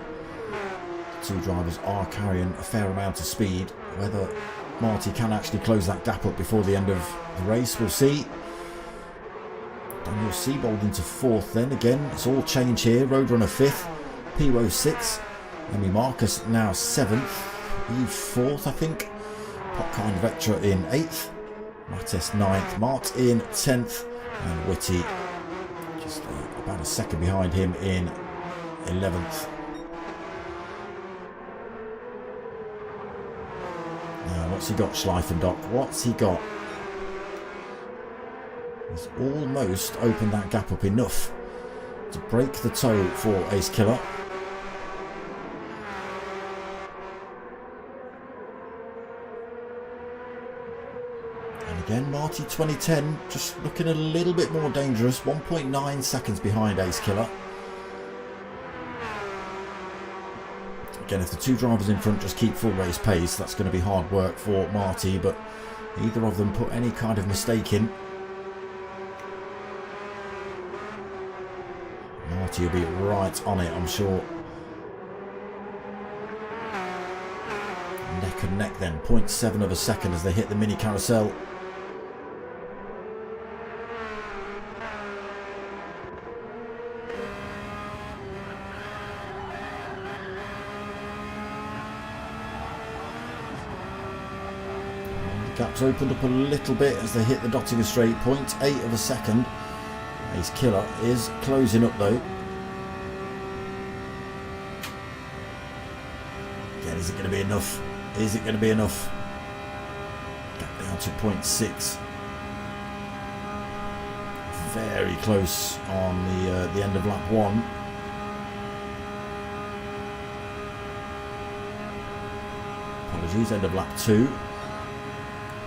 the two drivers are carrying a fair amount of speed. Whether Marty can actually close that gap up before the end of the race, we'll see. Daniel Siebold into 4th then. Again, it's all change here. Roadrunner 5th, Piwo 6th, Emmy Marcus now 7th, Eve 4th I think, Potkind Vectra in 8th, Mattes 9th, Mart in 10th, and Whitty just about a second behind him in 11th. Now, what's he got, Schleifendock? What's he got? He's almost opened that gap up enough to break the toe for Ace Killer. And again, Marty 2010 just looking a little bit more dangerous, 1.9 seconds behind Ace Killer. Again, if the two drivers in front just keep full race pace, that's going to be hard work for Marty, but either of them put any kind of mistake in, Marty will be right on it, I'm sure. Neck and neck then, 0.7 of a second as they hit the mini carousel. Gap's opened up a little bit as they hit the Dottinger straight. 0.8 of a second. Ace Killer is closing up though. Again, is it going to be enough? Is it going to be enough? Gap down to 0.6. Very close on the end of lap 1. Apologies, end of lap 2.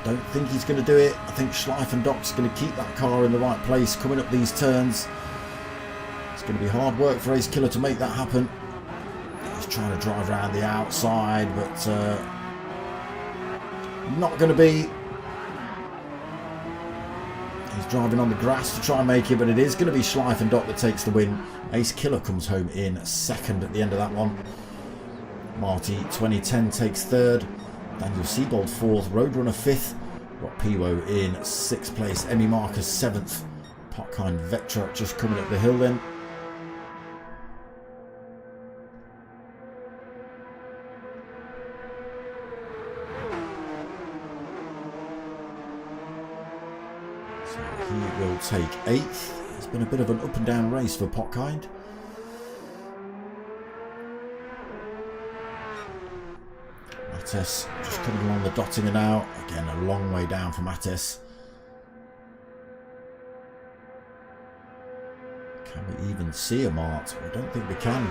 Don't think he's going to do it. I think Schleif and Doc's going to keep that car in the right place coming up these turns. It's going to be hard work for Ace Killer to make that happen. He's trying to drive around the outside, but not going to be. He's driving on the grass to try and make it, but it is going to be Schleif and Doc that takes the win. Ace Killer comes home in second at the end of that one. Marty 2010 takes third. Daniel Siebold fourth. Roadrunner fifth. Got Piwo in 6th place. Emmy Marcus 7th. Potkind Vectra just coming up the hill then. So he will take 8th. It's been a bit of an up and down race for Potkind. Mattes just coming along the Dottinger now. Again, a long way down for Mattes. Can we even see a Mart? I don't think we can.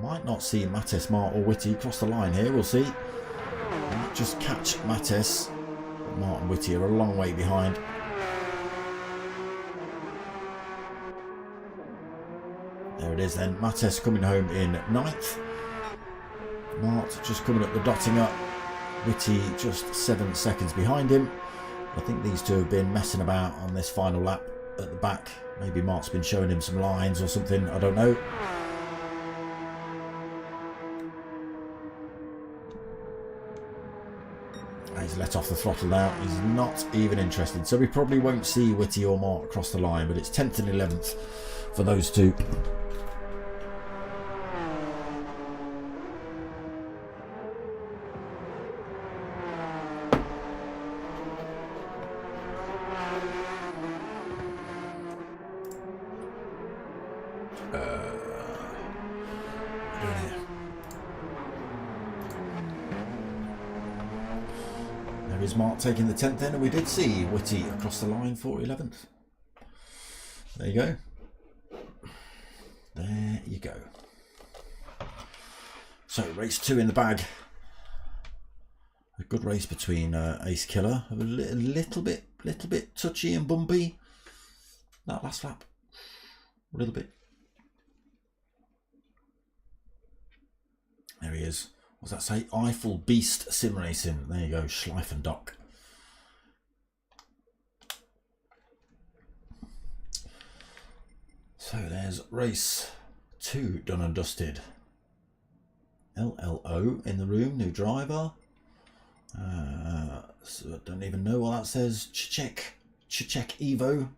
Might not see Mattes, Mart or Whitty cross the line here. We'll see. Might just catch Mattes. But Mart and Whitty are a long way behind. There it is then. Mattes coming home in 9th. Mart just coming up the Dottinger. Whitty just 7 seconds behind him. I think these two have been messing about on this final lap at the back. Maybe Mart's been showing him some lines or something. I don't know. He's let off the throttle now. He's not even interested. So we probably won't see Whitty or Mart across the line. But it's 10th and 11th for those two. There is Mart taking the 10th then, and we did see Whitty across the line for 11th. There you go. There you go. So race 2 in the bag. A good race between Ace Killer. A little bit touchy and bumpy. That last lap. A little bit. There he is. What does that say? Eiffel Beast Sim Racing. There you go. Schleif and Doc. So there's race 2 done and dusted. LLO in the room. New driver. So I don't even know what that says. Chichek Evo.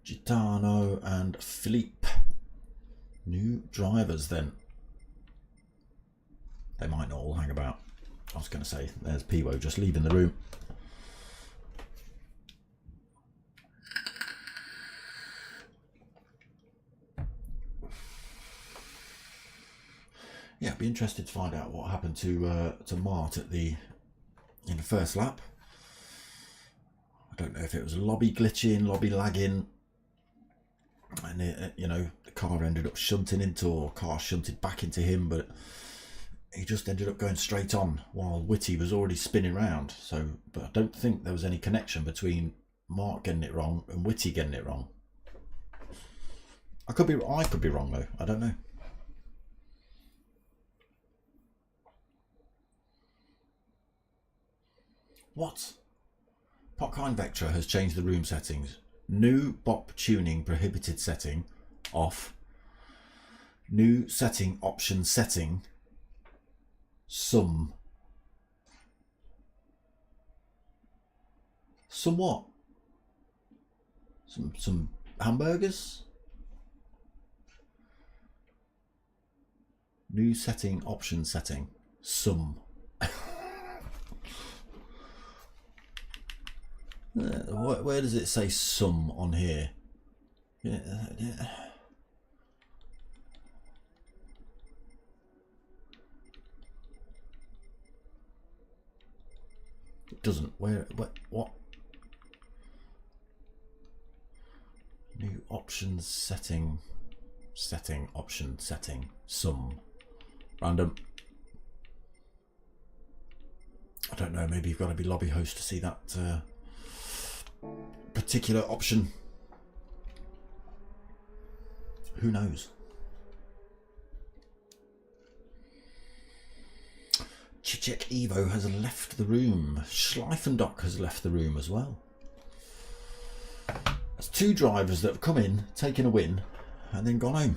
Gitano and Philippe. New drivers then. They might not all hang about. I was going to say, there's Piwo just leaving the room. Yeah, I'd be interested to find out what happened to Mart in the first lap. I don't know if it was lobby glitching, lobby lagging, and the car ended up shunting into, or car shunted back into him, but he just ended up going straight on while Whitty was already spinning round. So, but I don't think there was any connection between Mart getting it wrong and Whitty getting it wrong. I could be wrong though. I don't know. What? Potkind Vectra has changed the room settings. New BOP tuning prohibited setting off. New setting option setting. Some what? Some hamburgers? New setting, option setting, sum. Where does it say sum on here? Yeah. It doesn't. What? New options setting, option setting, sum, random. I don't know, maybe you've got to be lobby host to see that particular option. Who knows? Chichek Evo has left the room. Schleifendock has left the room as well. That's two drivers that have come in, taken a win, and then gone home.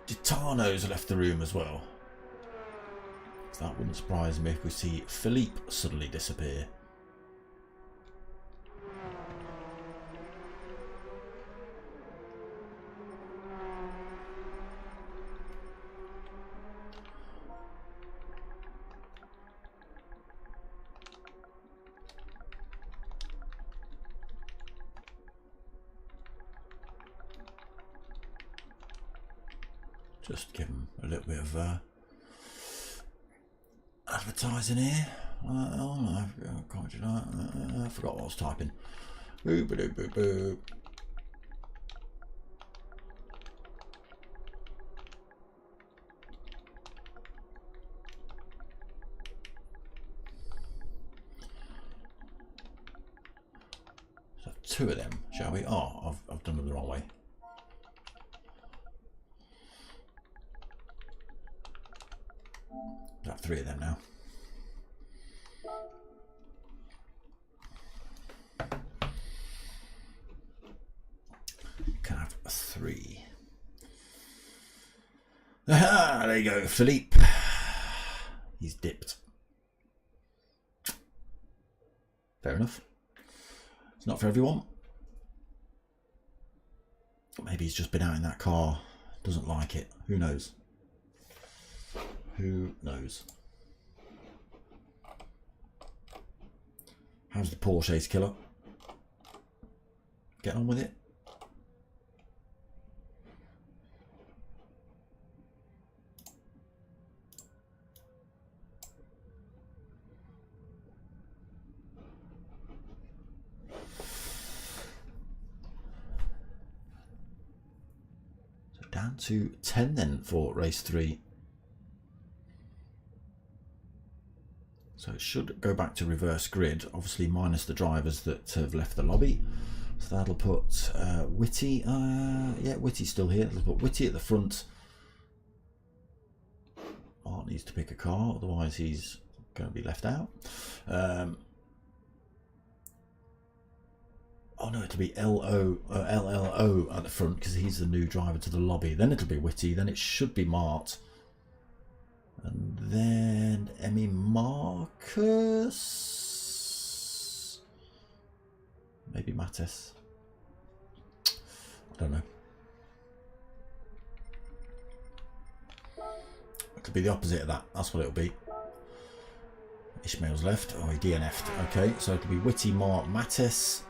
Gitano's left the room as well. That wouldn't surprise me if we see Philippe suddenly disappear. Just give him a little bit of advertising here. I forgot what I was typing. Boo, boo, boo, boo. So two of them, shall we? Oh, I've done it the wrong way. Got three of them now. Can have three. Aha, there you go, Philippe. He's dipped. Fair enough. It's not for everyone. Maybe he's just been out in that car, doesn't like it. Who knows? Who knows? How's the Porsche Ace Killer? Get on with it. So down to 10 then for race 3. So it should go back to reverse grid, obviously minus the drivers that have left the lobby. So that'll put Whitty, yeah, Whitty's still here. Let's put Whitty at the front. Art needs to pick a car, otherwise he's going to be left out. Oh no, it'll be LLO at the front because he's the new driver to the lobby. Then it'll be Whitty, then it should be Mart. And then Emmy Marcus, maybe Mattis. I don't know. It could be the opposite of that. That's what it'll be. Ishmael's left. Oh, he DNF'd. Okay, so it'll be Whitty, Mart, Mattis.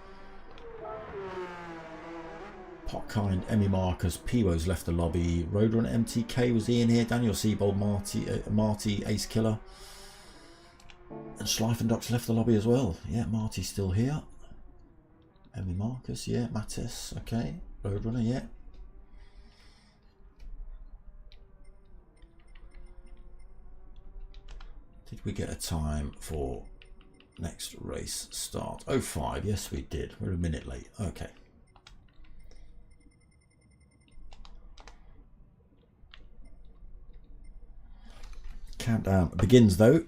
Potkind, Emmy Marcus, Piwo's left the lobby. Roadrunner MTK was in here. Daniel Siebold, Marty, Ace Killer. And Schleifendock's left the lobby as well. Yeah, Marty's still here. Emmy Marcus, yeah. Mattis, okay. Roadrunner, yeah. Did we get a time for next race start? 05, yes we did. We're a minute late. Okay. Countdown begins though.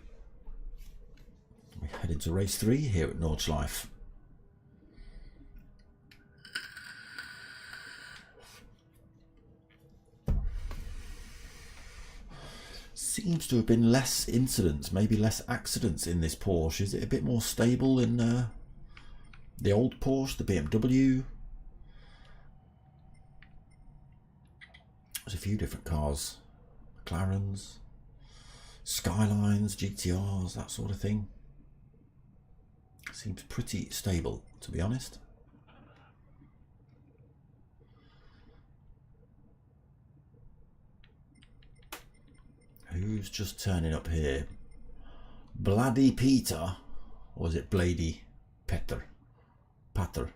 Heading to race 3 here at Nordschleife. Seems to have been less incidents, maybe less accidents in this Porsche. Is it a bit more stable than the old Porsche, the BMW? There's a few different cars. McLarens, Skylines, GTRs, that sort of thing. Seems pretty stable, to be honest. Who's just turning up here? Bloody Peter, or is it Blady Peter? Pater.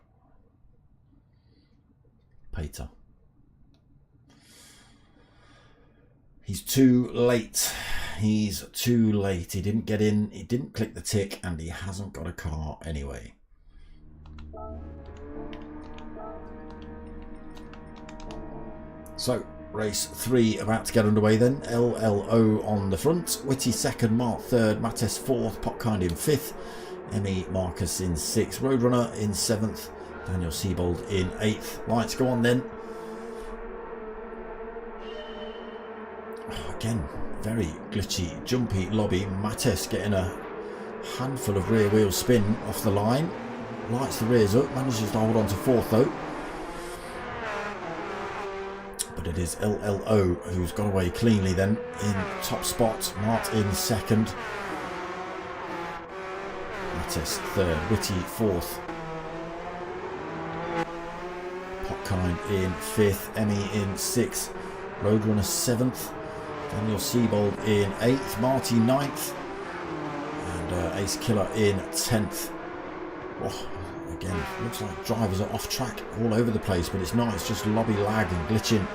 Peter. He's too late. He's too late. He didn't get in, he didn't click the tick, and he hasn't got a car anyway. So, race 3 about to get underway then. LLO on the front, Whitty second, Mark third, Mattes fourth, Potkind in fifth, Emmy Marcus in sixth, Roadrunner in seventh, Daniel Siebold in eighth. Lights go on then. Again, very glitchy, jumpy lobby. Mattes getting a handful of rear wheel spin off the line. Lights the rears up, manages to hold on to fourth though. But it is LLO who's got away cleanly then in top spot. Mart in second. Mattes third, Whitty fourth. Potkind in fifth, Emmy in sixth, Roadrunner seventh, Daniel Siebold in eighth, Marty ninth, and Ace Killer in 10th. Oh, again, looks like drivers are off track all over the place, but it's not. It's just lobby lag and glitching.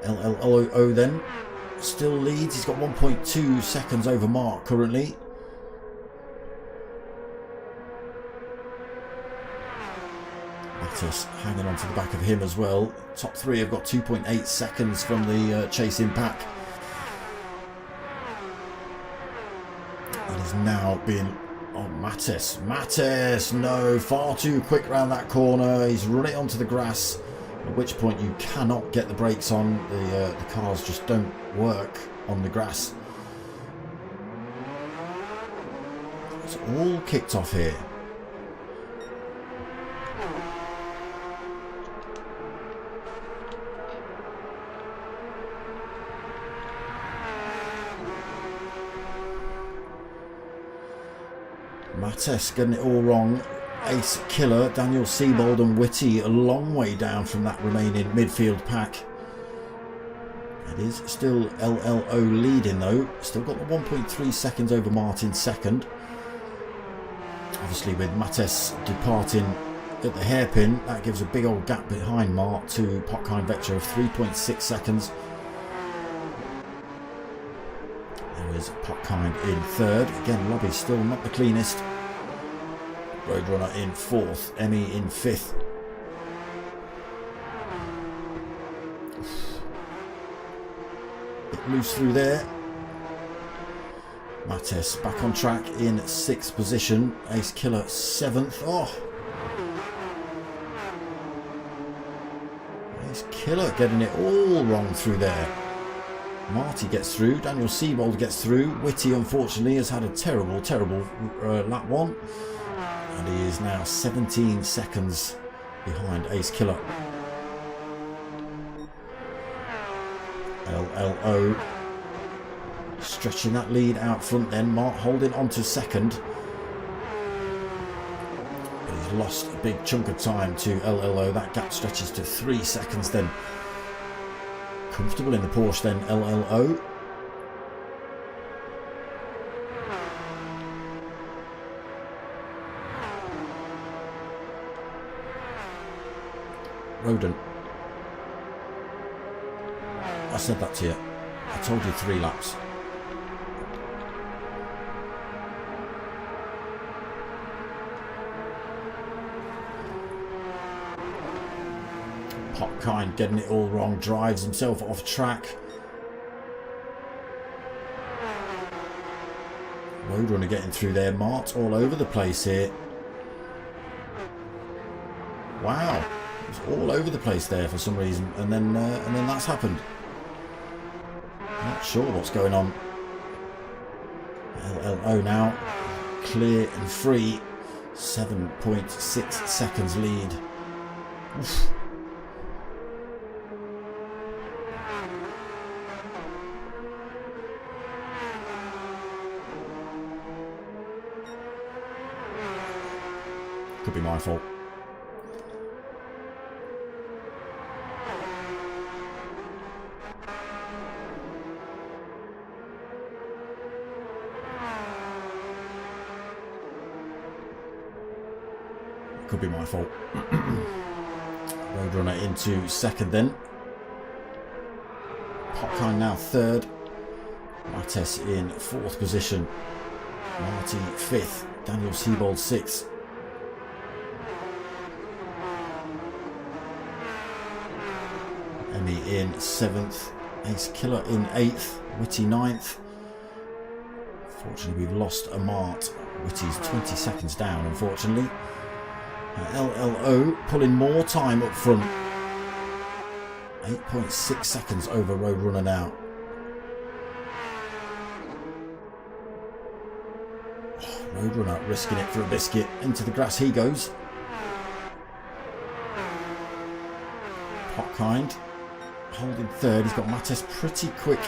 LLO then still leads. He's got 1.2 seconds over Mark currently. Mattes hanging on to the back of him as well. Top 3 have got 2.8 seconds from the chasing pack. It is now being... Oh, Mattes, no, far too quick round that corner. He's run it onto the grass, at which point you cannot get the brakes on. The cars just don't work on the grass. It's all kicked off here. Mattes getting it all wrong. Ace Killer, Daniel Siebold and Whitty a long way down from that remaining midfield pack. It is still LLO leading though. Still got the 1.3 seconds over Martin second. Obviously with Mattes departing at the hairpin, that gives a big old gap behind Mark to Potkind Vector of 3.6 seconds. There is Potkind in third. Again, lobby still not the cleanest. Roadrunner in fourth, Emmy in fifth. Bit loose through there. Mattes back on track in sixth position. Ace Killer seventh. Oh, Ace Killer getting it all wrong through there. Marty gets through, Daniel Siebold gets through. Whitty unfortunately has had a terrible lap one, and he is now 17 seconds behind Ace Killer. LLO stretching that lead out front then. Mark holding on to second, but he's lost a big chunk of time to LLO. That gap stretches to 3 seconds then. Comfortable in the Porsche then, LLO. Roden. I said that to you. I told you 3 laps. Potkind getting it all wrong, drives himself off track. Roadrunner getting through there. Mart all over the place here. Wow, it's all over the place there for some reason, and then that's happened. Not sure what's going on. LLO now clear and free. 7.6 seconds lead. Oof. Could be my fault. Could be my fault. Roadrunner into second then. Popkind now third. Mattes in fourth position. Marty fifth. Daniel Siebold sixth. Emmy in seventh. Ace Killer in eighth. Whitty ninth. Fortunately, we've lost a Mart. Whitty's 20 seconds down, unfortunately. LLO pulling more time up front. 8.6 seconds over Roadrunner now. Oh, Roadrunner risking it for a biscuit. Into the grass he goes. Popkind holding third. He's got Mattes pretty quick,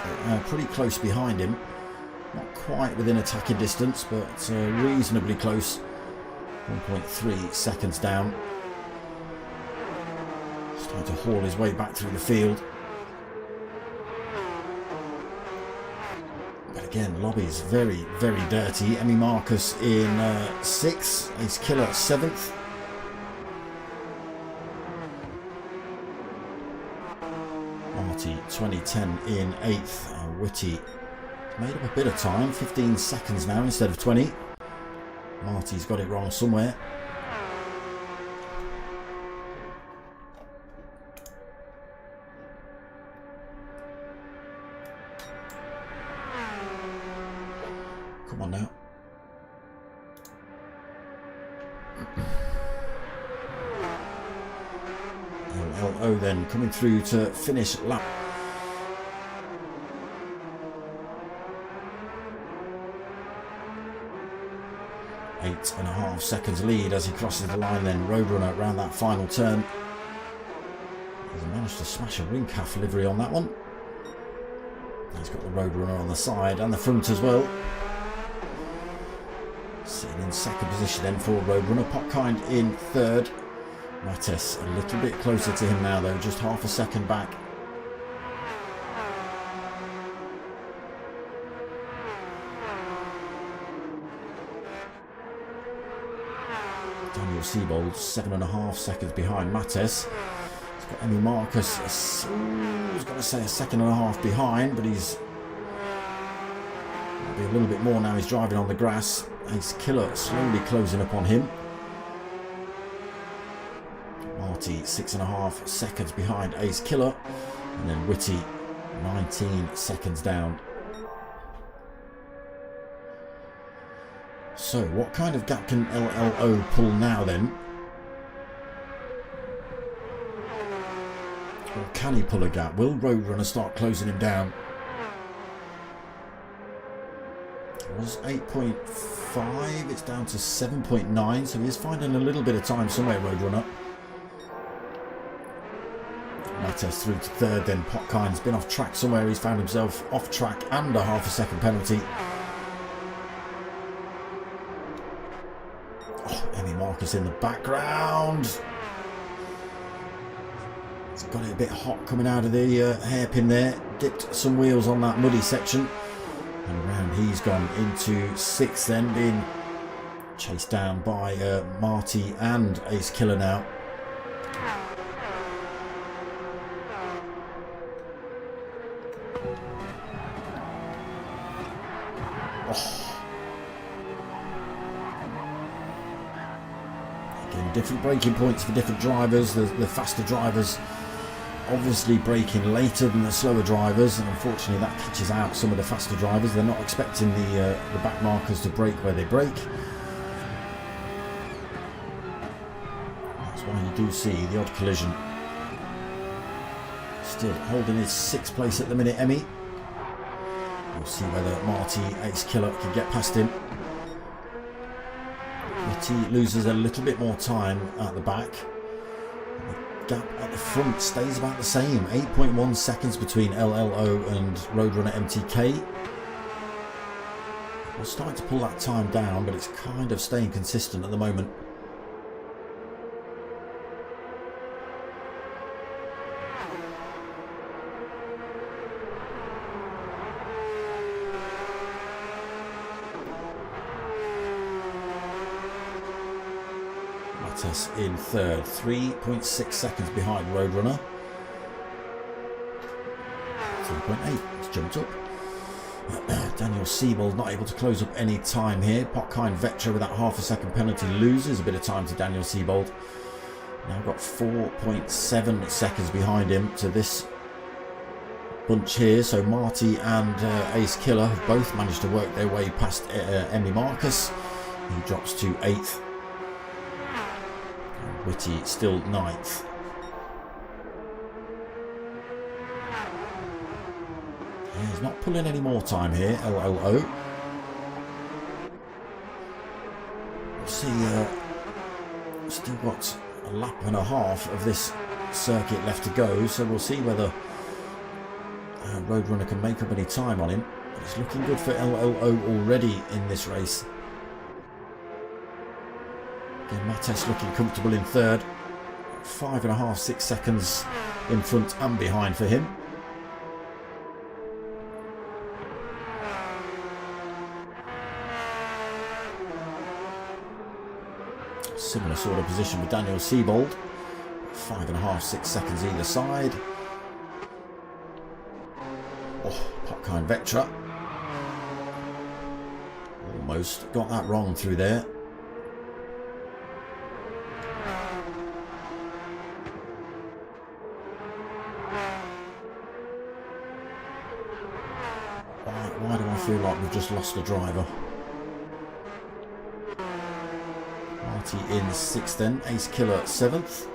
pretty close behind him. Not quite within attacking distance, but reasonably close. 1.3 seconds down. Starting to haul his way back through the field. But again, lobby's very, very dirty. Emmy Marcus in 6th. Ace Killer 7th. Marty 2010 in 8th. Whitty made up a bit of time. 15 seconds now instead of 20. Marty's got it wrong somewhere. Come on now. LLO then coming through to finish lap. 8.5 seconds lead as he crosses the line then. Roadrunner around that final turn. He's managed to smash a ring calf livery on that one. He's got the Roadrunner on the side and the front as well. Sitting in second position then for Roadrunner. Popkind in third. Mattes a little bit closer to him now though, just half a second back. Daniel Siebold 7.5 seconds behind Mattes. He's got Emmy Marcus, I was going to say a second and a half behind, but he's might be a little bit more now. He's driving on the grass. Ace Killer slowly closing up on him. Marty 6.5 seconds behind Ace Killer, and then Whitty 19 seconds down. So what kind of gap can LLO pull now then? Or can he pull a gap? Will Roadrunner start closing him down? It was 8.5, it's down to 7.9, so he's finding a little bit of time somewhere, Roadrunner. Mattes through to third, then Popkind's been off track somewhere. He's found himself off track and a half a second penalty. Oh, Emmy Marcus in the background. He's got it a bit hot coming out of the hairpin there. Dipped some wheels on that muddy section. And around he's gone into sixth then, being chased down by Marty and Ace Killer now. Again, different braking points for different drivers. The faster drivers obviously braking later than the slower drivers, and unfortunately that catches out some of the faster drivers. They're not expecting the back markers to brake where they brake. That's why you do see the odd collision. Still holding his 6th place at the minute, Emmy. We'll see whether Marty Ace Killer can get past him. Whitty loses a little bit more time at the back. The gap at the front stays about the same, 8.1 seconds between LLO and Roadrunner MTK. We're starting to pull that time down, but it's kind of staying consistent at the moment. In 3rd, 3.6 seconds behind Roadrunner. 3.8, it's jumped up. Daniel Siebold not able to close up any time here. Potkind Vectra with that half a second penalty loses a bit of time to Daniel Siebold. Now got 4.7 seconds behind him to this bunch here. So Marty and Ace Killer have both managed to work their way past Emmy Marcus. He drops to 8th. Whitty still 9th. Yeah, he's not pulling any more time here, LLO. We'll see, still got a lap and a half of this circuit left to go, so we'll see whether Roadrunner can make up any time on him. But it's looking good for LLO already in this race. Again, Mattes looking comfortable in 3rd. 5.5, 6 seconds in front and behind for him. Similar sort of position with Daniel Siebold. 5.5, 6 seconds either side. Oh, Potkind Vectra. Almost got that wrong through there. Why do I feel like we've just lost a driver? Marty in 6th then, Ace Killer 7th.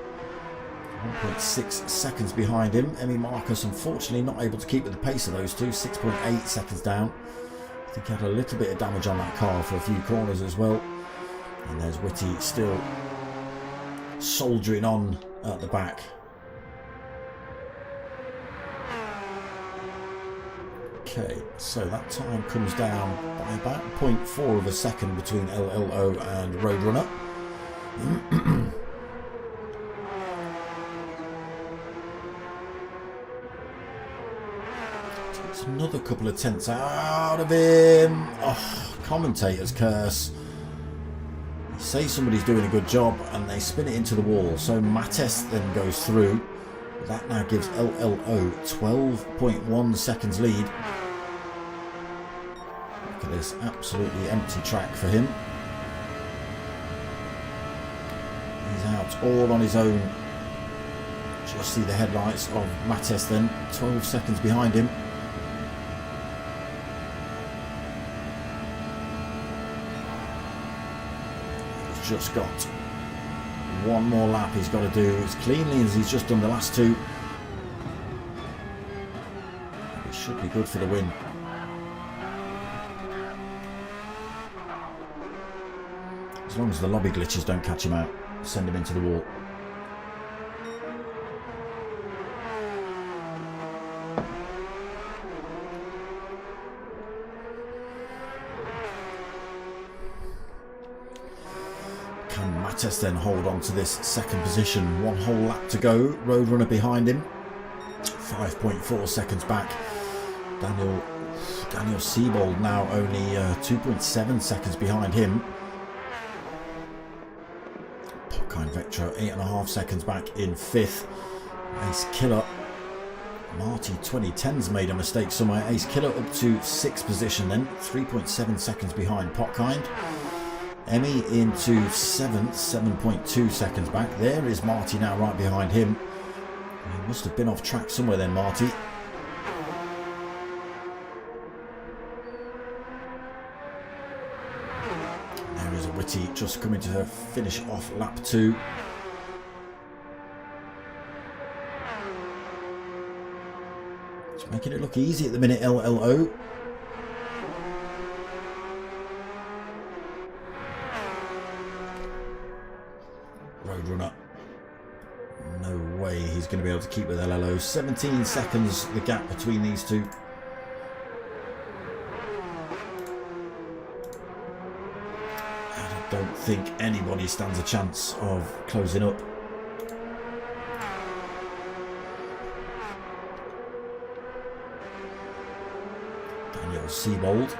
1.6 seconds behind him. Emmy Marcus unfortunately not able to keep with the pace of those two, 6.8 seconds down. I think he had a little bit of damage on that car for a few corners as well. And there's Whitty still soldiering on at the back. Okay, so that time comes down by about 0.4 of a second between LLO and Roadrunner. Takes another couple of tenths out of him. Oh, commentator's curse. You say somebody's doing a good job and they spin it into the wall, so Mattes then goes through. That now gives LLO 12.1 seconds lead. Look at this absolutely empty track for him. He's out all on his own. Just see the headlights of Mattes then, 12 seconds behind him. He's just got one more lap he's got to do as cleanly as he's just done the last two. It should be good for the win. As long as the lobby glitches don't catch him out, send him into the wall. Can Mattes then hold on to this second position? One whole lap to go. Roadrunner behind him. 5.4 seconds back. Daniel Siebold now only 2.7 seconds behind him. Potkind Vectra 8.5 seconds back in 5th. Ace Killer. Marty 2010's made a mistake somewhere. Ace Killer up to 6th position then. 3.7 seconds behind Potkind. Emmy into 7th, 7.2 seconds back. There is Marty now right behind him. Must have been off track somewhere then, Marty. There is a Whitty just coming to finish off lap 2. It's making it look easy at the minute, LLO. Roadrunner. No way he's going to be able to keep with LLO. 17 seconds the gap between these two. And I don't think anybody stands a chance of closing up. Daniel Siebold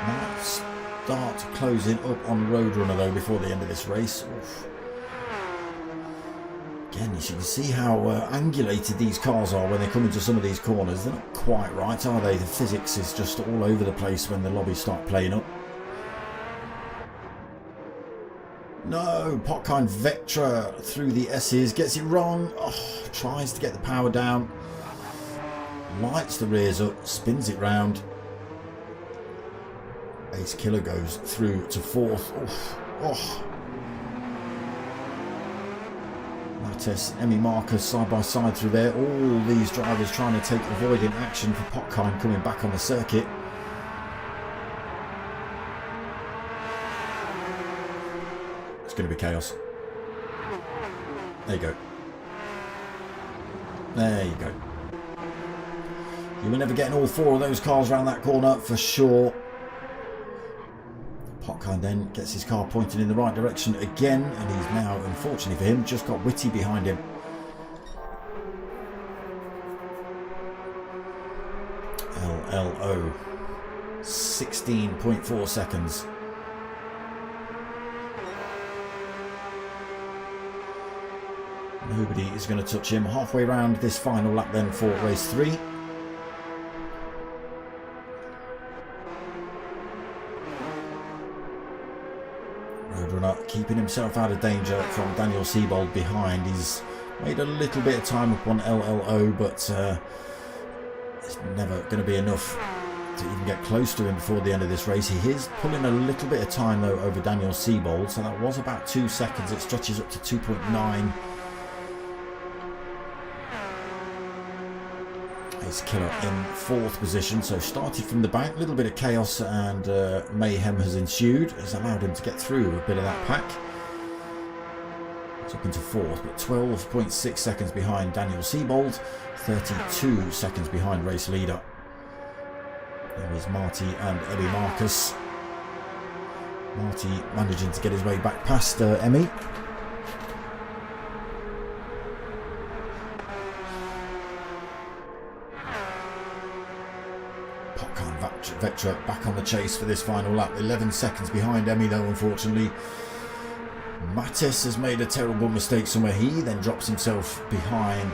might start closing up on Roadrunner though before the end of this race. Oof. Again, you can see how angulated these cars are when they come into some of these corners. They're not quite right, are they? The physics is just all over the place when the lobbies start playing up. No, Potkind Vectra through the S's, gets it wrong. Oh, tries to get the power down. Lights the rears up, spins it round. Ace Killer goes through to 4th. Oh. Mattes, Emmy Marcus side by side through there. All these drivers trying to take avoiding action for Potkind coming back on the circuit. It's going to be chaos. There you go. There you go. You were never getting all 4 of those cars around that corner for sure. Potkind then gets his car pointed in the right direction again, and he's now, unfortunately for him, just got Whitty behind him. LLO 16.4 seconds. Nobody is going to touch him. Halfway round this final lap then for race 3. Roadrunner keeping himself out of danger from Daniel Siebold behind. He's made a little bit of time up on LLO, but it's never going to be enough to even get close to him before the end of this race. He is pulling a little bit of time though over Daniel Siebold, so that was about 2 seconds. It stretches up to 2.9. Ace Killer in 4th position, so started from the back. A little bit of chaos and mayhem has ensued. Has allowed him to get through a bit of that pack. It's up into 4th, but 12.6 seconds behind Daniel Siebold, 32 seconds behind race leader. There is Marty and Emmy Marcus. Marty managing to get his way back past Emmy. Vectra back on the chase for this final lap. 11 seconds behind Emmy though, unfortunately. Mattes has made a terrible mistake somewhere. He then drops himself behind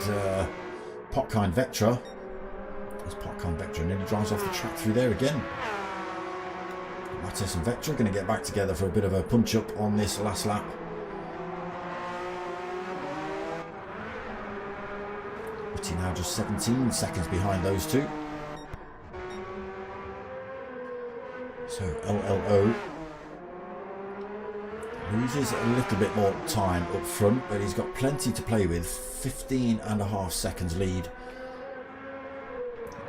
Potkind Vectra. As Potkind Vectra nearly drives off the track through there again. Mattes and Vectra are going to get back together for a bit of a punch up on this last lap. Whitty now just 17 seconds behind those two. So LLO loses a little bit more time up front, but he's got plenty to play with. 15.5 seconds lead.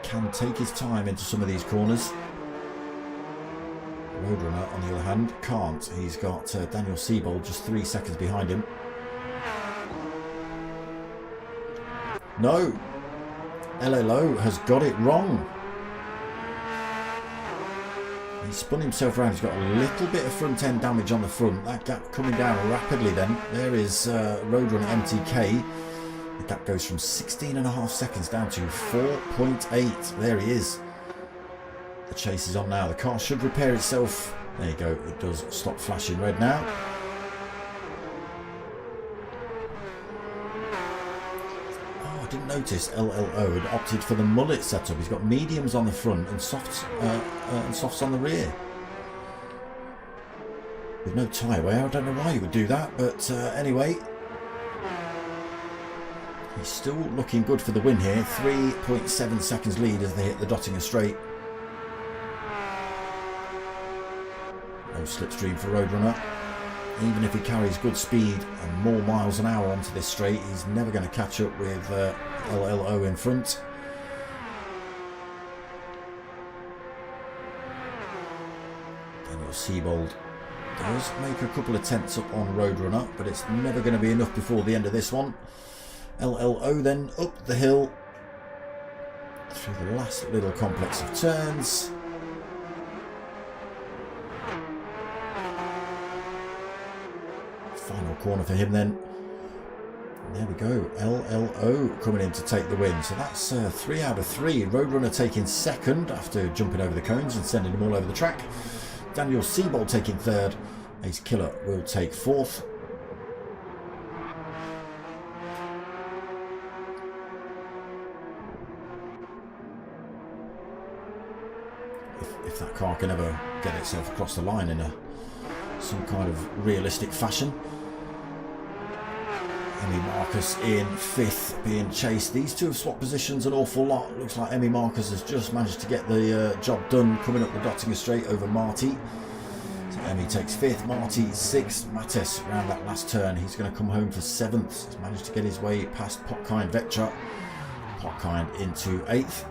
Can take his time into some of these corners. Roadrunner, on the other hand, can't. He's got Daniel Siebold just 3 seconds behind him. No! LLO has got it wrong. He spun himself around. He's got a little bit of front end damage on the front. That gap coming down rapidly then. There is Roadrunner MTK. The gap goes from 16.5 seconds down to 4.8. There he is. The chase is on now. The car should repair itself. There you go. It does stop flashing red now. Oh, I didn't notice LLO had opted for the mullet setup. He's got mediums on the front and softs on the rear. With no tie wear. I don't know why you would do that, but anyway. He's still looking good for the win here. 3.7 seconds lead as they hit the Dottinger Straight. No slipstream for Roadrunner. Even if he carries good speed and more miles an hour onto this straight, he's never going to catch up with LLO in front. Daniel Siebold does make a couple of tenths up on Roadrunner, but it's never going to be enough before the end of this one. LLO then up the hill through the last little complex of turns. Final corner for him then. And there we go. LLO coming in to take the win. So that's 3 out of 3. Roadrunner taking second after jumping over the cones and sending them all over the track. Daniel Siebold taking third. Ace Killer will take fourth. If that car can ever get itself across the line in some kind of realistic fashion. Emmy Marcus in fifth, being chased. These two have swapped positions an awful lot. Looks like Emmy Marcus has just managed to get the job done coming up the Dottinger Straight over Marty. So Emmy takes fifth, Marty sixth. Mattes around that last turn. He's going to come home for seventh. He's managed to get his way past Potkind Vectra. Potkind into eighth.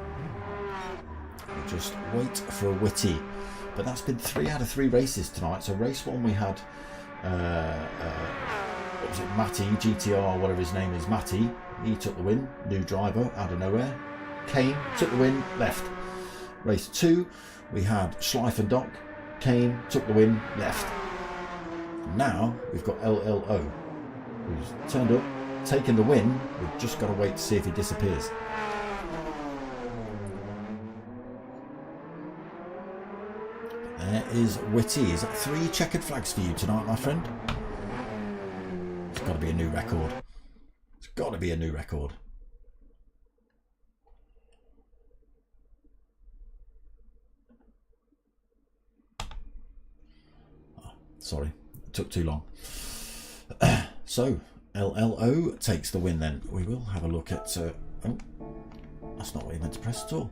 We'll just wait for a Whitty. But that's been 3 out of 3 races tonight. So race 1 we had what was it, Matty, GTR, whatever his name is, Matty. He took the win, new driver out of nowhere. Kane took the win, left. Race 2 we had Schleif and Doc. Kane took the win, left. Now we've got LLO, who's turned up, taken the win. We've just got to wait to see if he disappears. There is Whitty. Is that 3 checkered flags for you tonight, my friend? It's got to be a new record. It's got to be a new record. Oh, sorry, it took too long. So, LLO takes the win then. We will have a look at... oh, that's not what you meant to press at all.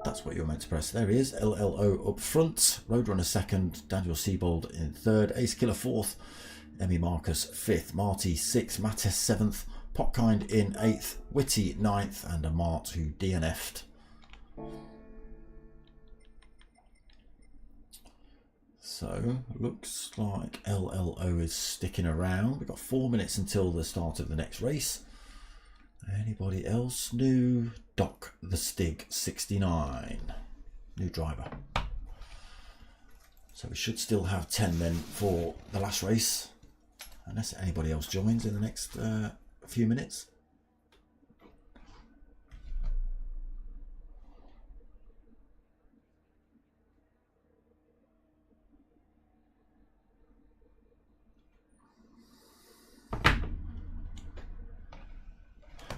That's what you're meant to press. There he is. LLO up front. Roadrunner second. Daniel Siebold in third. Ace Killer fourth. Emmy Marcus fifth. Marty sixth. Mattes seventh. Potkind in eighth. Whitty ninth. And a Mart who DNF'd. So, looks like LLO is sticking around. We've got 4 minutes until the start of the next race. Anybody else new? Doc the Stig 69, new driver. So we should still have 10 then for the last race, unless anybody else joins in the next few minutes.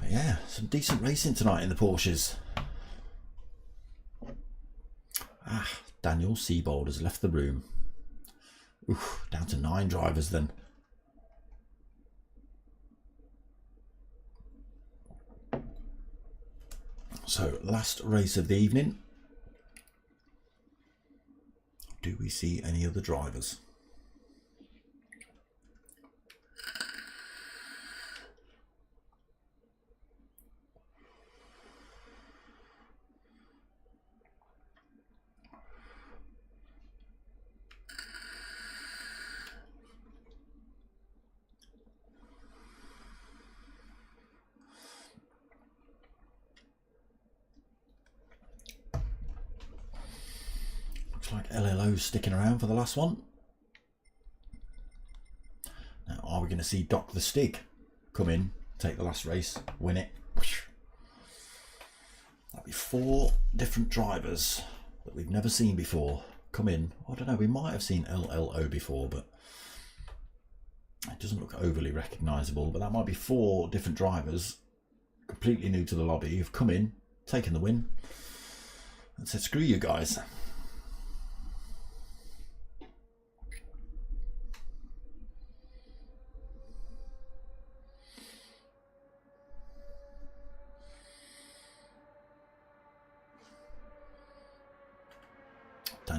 Yeah, some decent racing tonight in the Porsches. Ah, Daniel Siebold has left the room. Oof, down to 9 drivers then. So, last race of the evening. Do we see any other drivers? Like LLO's sticking around for the last one. Now, are we going to see Doc the Stig come in, take the last race, win it? That'll be 4 different drivers that we've never seen before come in. I don't know, we might have seen LLO before, but it doesn't look overly recognisable. But that might be 4 different drivers, completely new to the lobby, who've come in, taken the win, and said, screw you guys.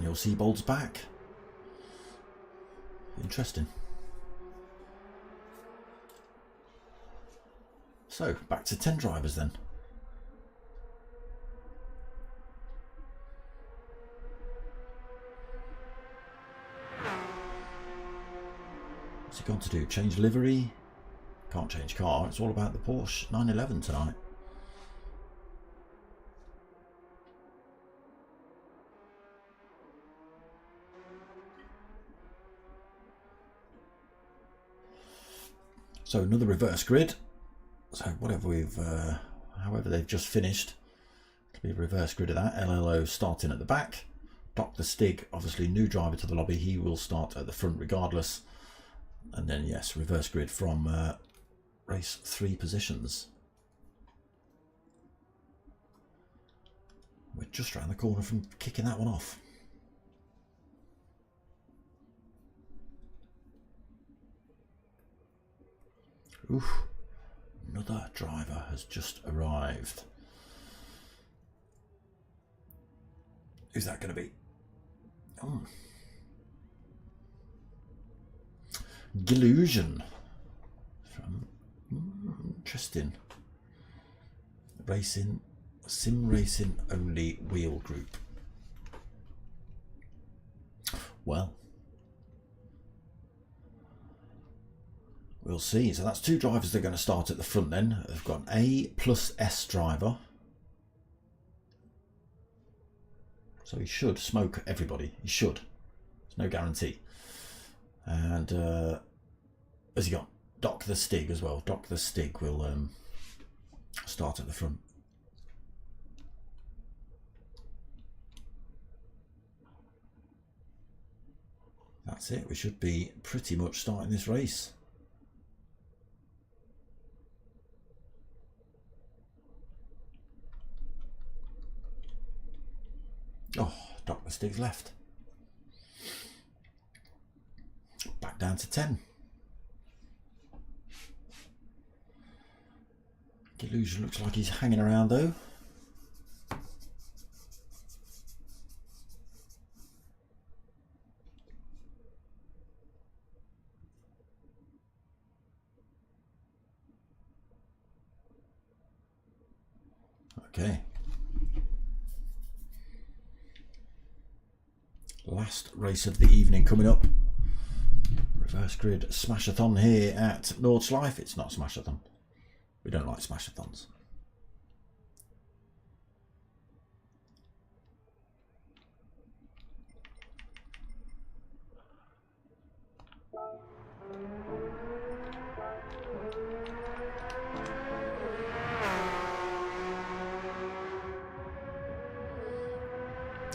Daniel Siebold's back. Interesting. So, back to 10 drivers then. What's he going to do? Change livery? Can't change car. It's all about the Porsche 911 tonight. So another reverse grid. So whatever however they've just finished, it'll be a reverse grid of that. LLO starting at the back. Dr. Stig, obviously new driver to the lobby. He will start at the front regardless. And then yes, reverse grid from race 3 positions. We're just around the corner from kicking that one off. Oof, another driver has just arrived. Who's that going to be? Oh. Gillusion from interesting racing, sim racing only wheel group. Well, we'll see. So that's 2 drivers that are going to start at the front then. They've got an A plus S driver. So he should smoke everybody. He should. There's no guarantee. And has he got Doc the Stig as well? Doc the Stig will start at the front. That's it. We should be pretty much starting this race. Oh, Dr. Stig's left. Back down to 10. Illusion looks like he's hanging around though. Okay. Last race of the evening coming up. Reverse grid smashathon here at Nordshliefe. It's not smashathon. We don't like smashathons.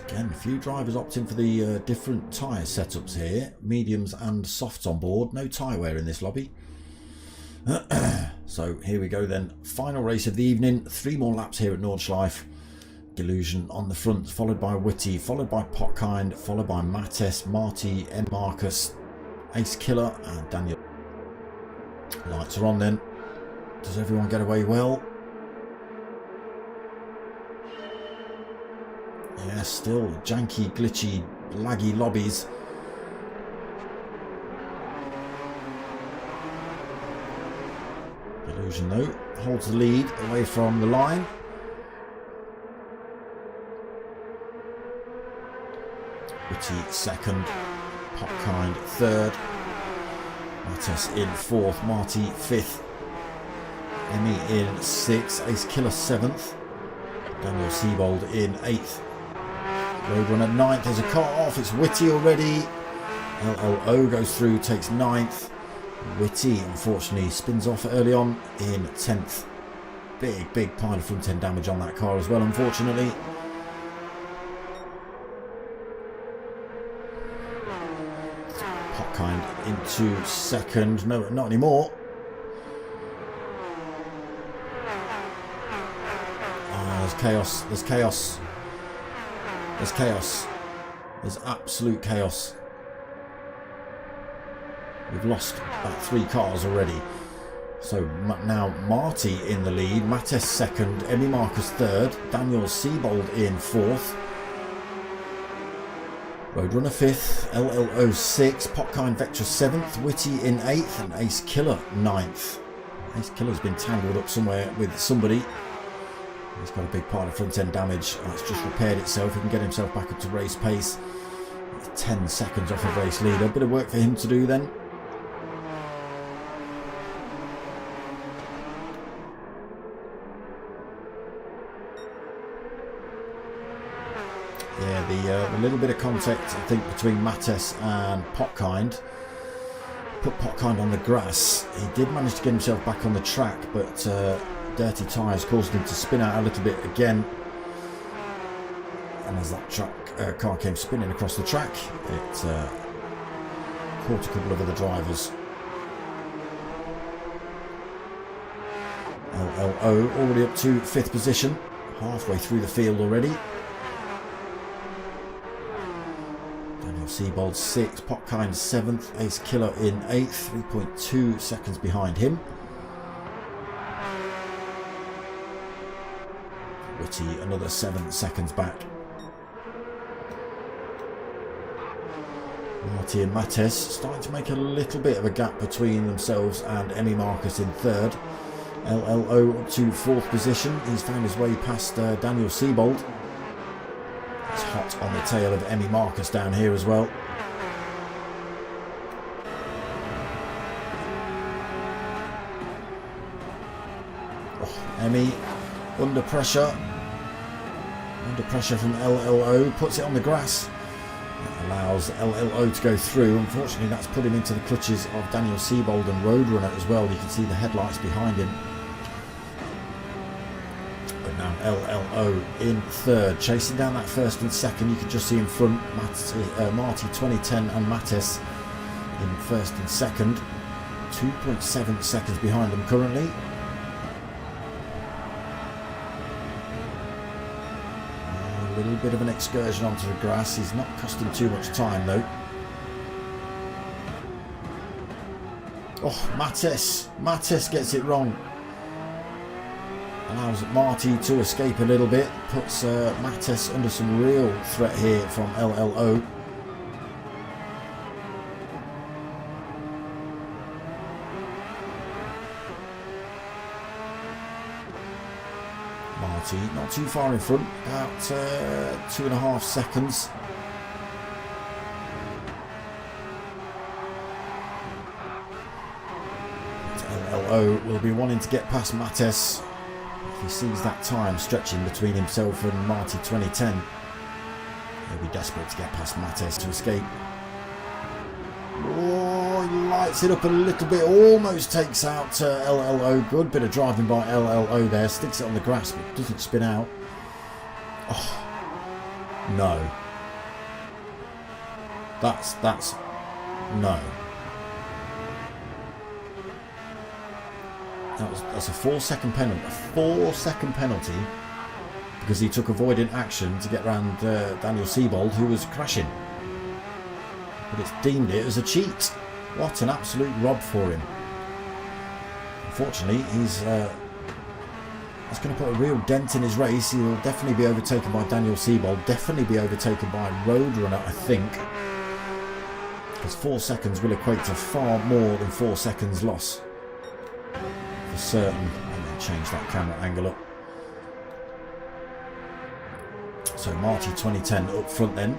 Again, a few drivers opting for the different tyre setups here. Mediums and softs on board. No tyre wear in this lobby. So here we go then. Final race of the evening. 3 more laps here at Nordshliefe. Delusion on the front, followed by Witty, followed by Potkind, followed by Mattes, Marty, M. Marcus, Ace Killer, and Daniel. Lights are on then. Does everyone get away well? Yeah, still janky, glitchy, laggy lobbies. Delusion though holds the lead away from the line. Witty second, Potkind third, Mattes in fourth, Marty 5th, Emmy in 6th, Ace Killer 7th, Daniel Siebold in 8th, Roadrunner 9th. There's a car off, it's Witty already. LLO goes through, takes 9th. Witty unfortunately spins off early on in 10th. Big pile of front end damage on that car as well, unfortunately. Potkind into second. No, not anymore. There's chaos. There's chaos. There's chaos. There's absolute chaos. We've lost about 3 cars already. So now Marty in the lead, Mattes second, Emmy Marcus third, Daniel Siebold in 4th. Roadrunner 5th, LLO 6th, Potkind Vectra 7th, Witty in 8th, and Ace Killer 9th. Ace Killer's been tangled up somewhere with somebody. He's got a big part of front end damage. That's just repaired itself. He can get himself back up to race pace. 10 seconds off of race leader. Bit of work for him to do then. Yeah, the little bit of contact I think between Mattes and Potkind put Potkind on the grass. He did manage to get himself back on the track, but dirty tyres caused him to spin out a little bit again. And as that car came spinning across the track, it caught a couple of other drivers. LLO already up to 5th position, halfway through the field already. Seabold 6th, Potkind 7th, Ace Killer in 8th, 3.2 seconds behind him. Witty another 7 seconds back. Marty and Mattes starting to make a little bit of a gap between themselves and Emmy Marcus in 3rd. LLO up to 4th position. He's found his way past Daniel Seabold. It's hot on the tail of Emmy Marcus down here as well. Oh, Emmy under pressure from LLO, puts it on the grass. That allows LLO to go through. Unfortunately, that's put him into the clutches of Daniel Seabold and Roadrunner as well. You can see the headlights behind him. Now LLO in 3rd, chasing down that 1st and 2nd. You can just see in front Marty 2010 and Mattes in 1st and 2nd. 2.7 seconds behind them currently. A little bit of an excursion onto the grass. He's not costing too much time though. Oh, Mattes gets it wrong. Allows Marty to escape a little bit, puts Mattes under some real threat here from LLO. Marty not too far in front, about 2.5 seconds. LLO will be wanting to get past Mattes. He sees that time stretching between himself and Marty 2010. He'll be desperate to get past Mattes to escape. Oh, he lights it up a little bit, almost takes out LLO. Good bit of driving by LLO there, sticks it on the grass but doesn't spin out. Oh, no. That's no. That's a 4-second penalty. A 4-second penalty because he took avoidant action to get round Daniel Seabold, who was crashing. But it's deemed it as a cheat. What an absolute rob for him. Unfortunately, that's going to put a real dent in his race. He will definitely be overtaken by Daniel Seabold. Definitely be overtaken by Roadrunner, I think. Because 4 seconds will equate to far more than 4 seconds loss. For certain. And then change that camera angle up. So Marty 2010 up front then.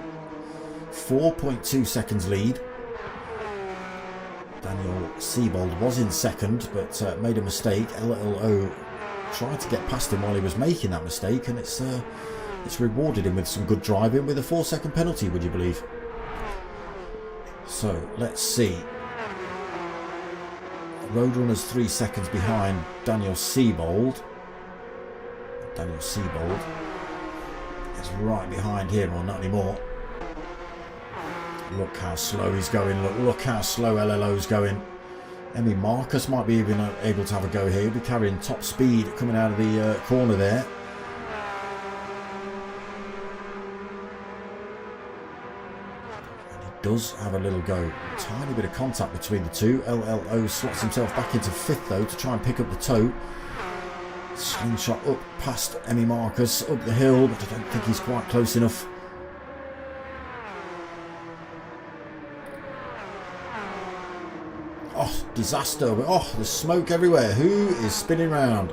4.2 seconds lead. Daniel Seabold was in second but made a mistake. LLO tried to get past him while he was making that mistake, and it's rewarded him with some good driving with a 4-second penalty, would you believe? So let's see. Roadrunner's 3 seconds behind Daniel Seabold. Daniel Seabold is right behind him, or not anymore. Look how slow he's going. Look how slow LLO's going. Emmy Marcus might be even able to have a go here. He'll be carrying top speed coming out of the corner there. And he does have a little go. Tiny bit of contact between the two. LLO slots himself back into 5th though to try and pick up the toe. Slingshot up past Emmy Marcus up the hill, but I don't think he's quite close enough. Oh, disaster. Oh, there's smoke everywhere. Who is spinning round?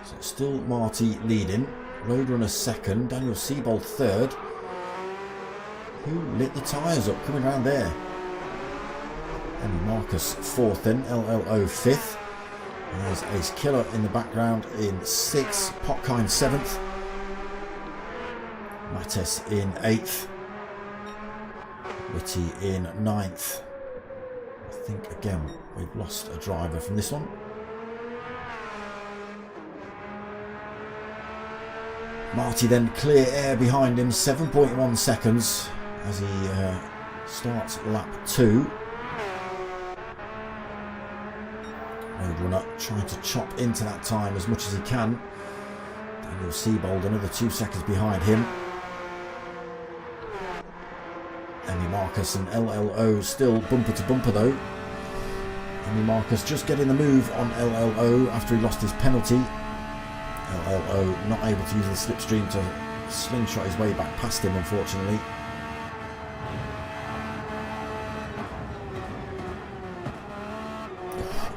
So still Marty leading. Roadrunner second. Daniel Seibold third. Who lit the tyres up coming around there? And Marcus fourth then. LLO fifth. And there's Ace Killer in the background in sixth. Potkind seventh. Mattes in eighth. Whitty in ninth. I think again we've lost a driver from this one. Marty then clear air behind him, 7.1 seconds as he starts lap 2. Roadrunner trying to chop into that time as much as he can. Daniel Seibold another 2 seconds behind him. Emmy Marcus and LLO still bumper to bumper though. Emmy Marcus just getting the move on LLO after he lost his penalty. LLO not able to use the slipstream to slingshot his way back past him, unfortunately.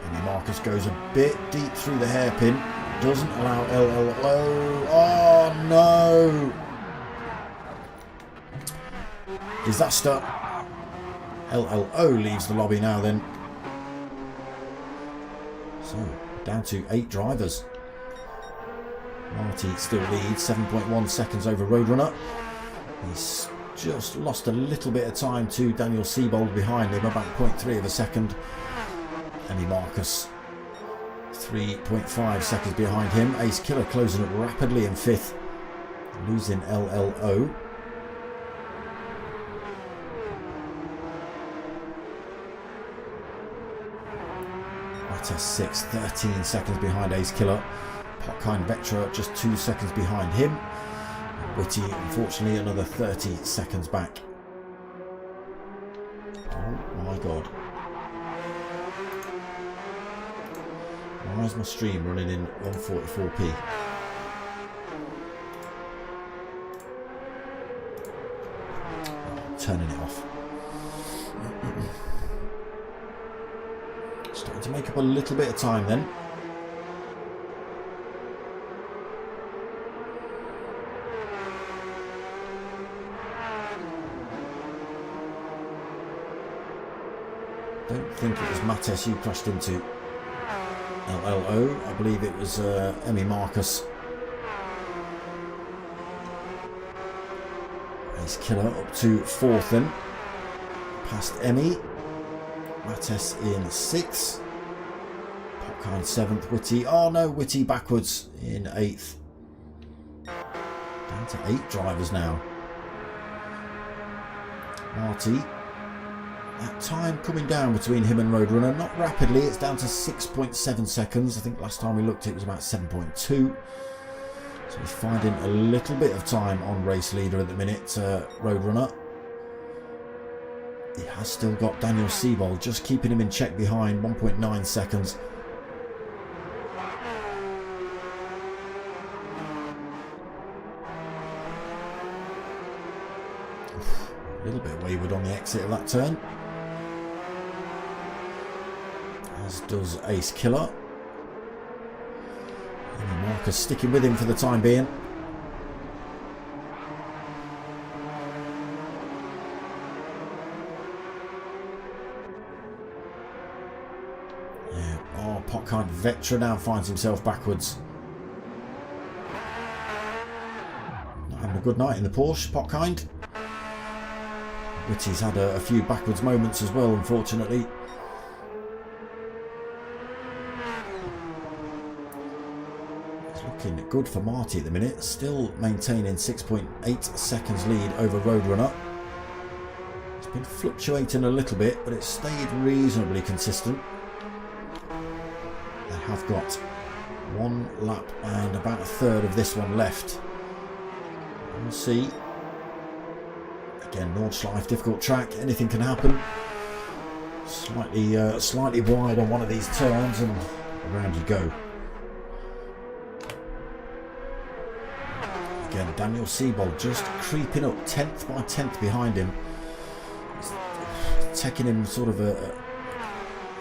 Emmy Marcus goes a bit deep through the hairpin. Doesn't allow LLO. Oh no! Disaster. LLO leaves the lobby now then. So, down to 8 drivers. Marty still leads, 7.1 seconds over Roadrunner. He's just lost a little bit of time to Daniel Seibold behind him, about 0.3 of a second. Emmy Marcus, 3.5 seconds behind him. Ace Killer closing up rapidly in 5th, losing LLO. Mattes 6th, 13 seconds behind Ace Killer. Potkind Vectra just 2 seconds behind him. Whitty, unfortunately, another 30 seconds back. Oh my god. Why is my stream running in 144p? Oh, turning it off. Starting to make up a little bit of time then. Don't think it was Mattes you crashed into. LLO, I believe it was Emmy Marcus. Ace Killer up to 4th then. Past Emmy. Mattes in 6th. Potkind 7th. Whitty. Oh no, Whitty backwards in 8th. Down to 8 drivers now. Marty. That time coming down between him and Roadrunner, not rapidly, it's down to 6.7 seconds. I think last time we looked it was about 7.2. So he's finding a little bit of time on race leader at the minute, Roadrunner. He has still got Daniel Seibold just keeping him in check behind, 1.9 seconds. A little bit wayward on the exit of that turn. As does Ace Killer. And Marcus sticking with him for the time being. Yeah. Oh, Potkind Vectra now finds himself backwards. Not having a good night in the Porsche, Potkind. Whitty's had a few backwards moments as well, unfortunately. It's looking good for Marty at the minute, still maintaining 6.8 seconds lead over Roadrunner. It's been fluctuating a little bit, but it's stayed reasonably consistent. They have got 1 lap and about a third of this one left. We'll see. Again, Nordshliefe, difficult track, anything can happen. Slightly wide on one of these turns and around you go. Again, Daniel Seibold just creeping up 10th by 10th behind him. taking him sort of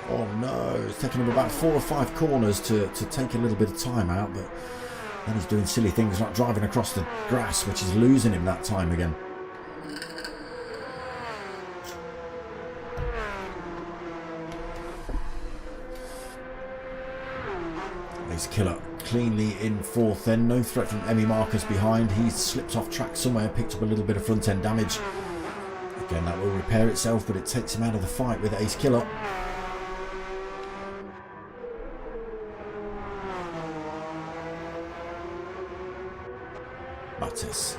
oh no, it's taking him about 4 or 5 corners to take a little bit of time out, but then he's doing silly things like driving across the grass, which is losing him that time again. Ace Killer cleanly in 4th then. No threat from Emmy Marcus behind. He's slipped off track somewhere, picked up a little bit of front end damage. Again, that will repair itself, but it takes him out of the fight with Ace Killer. Mattis,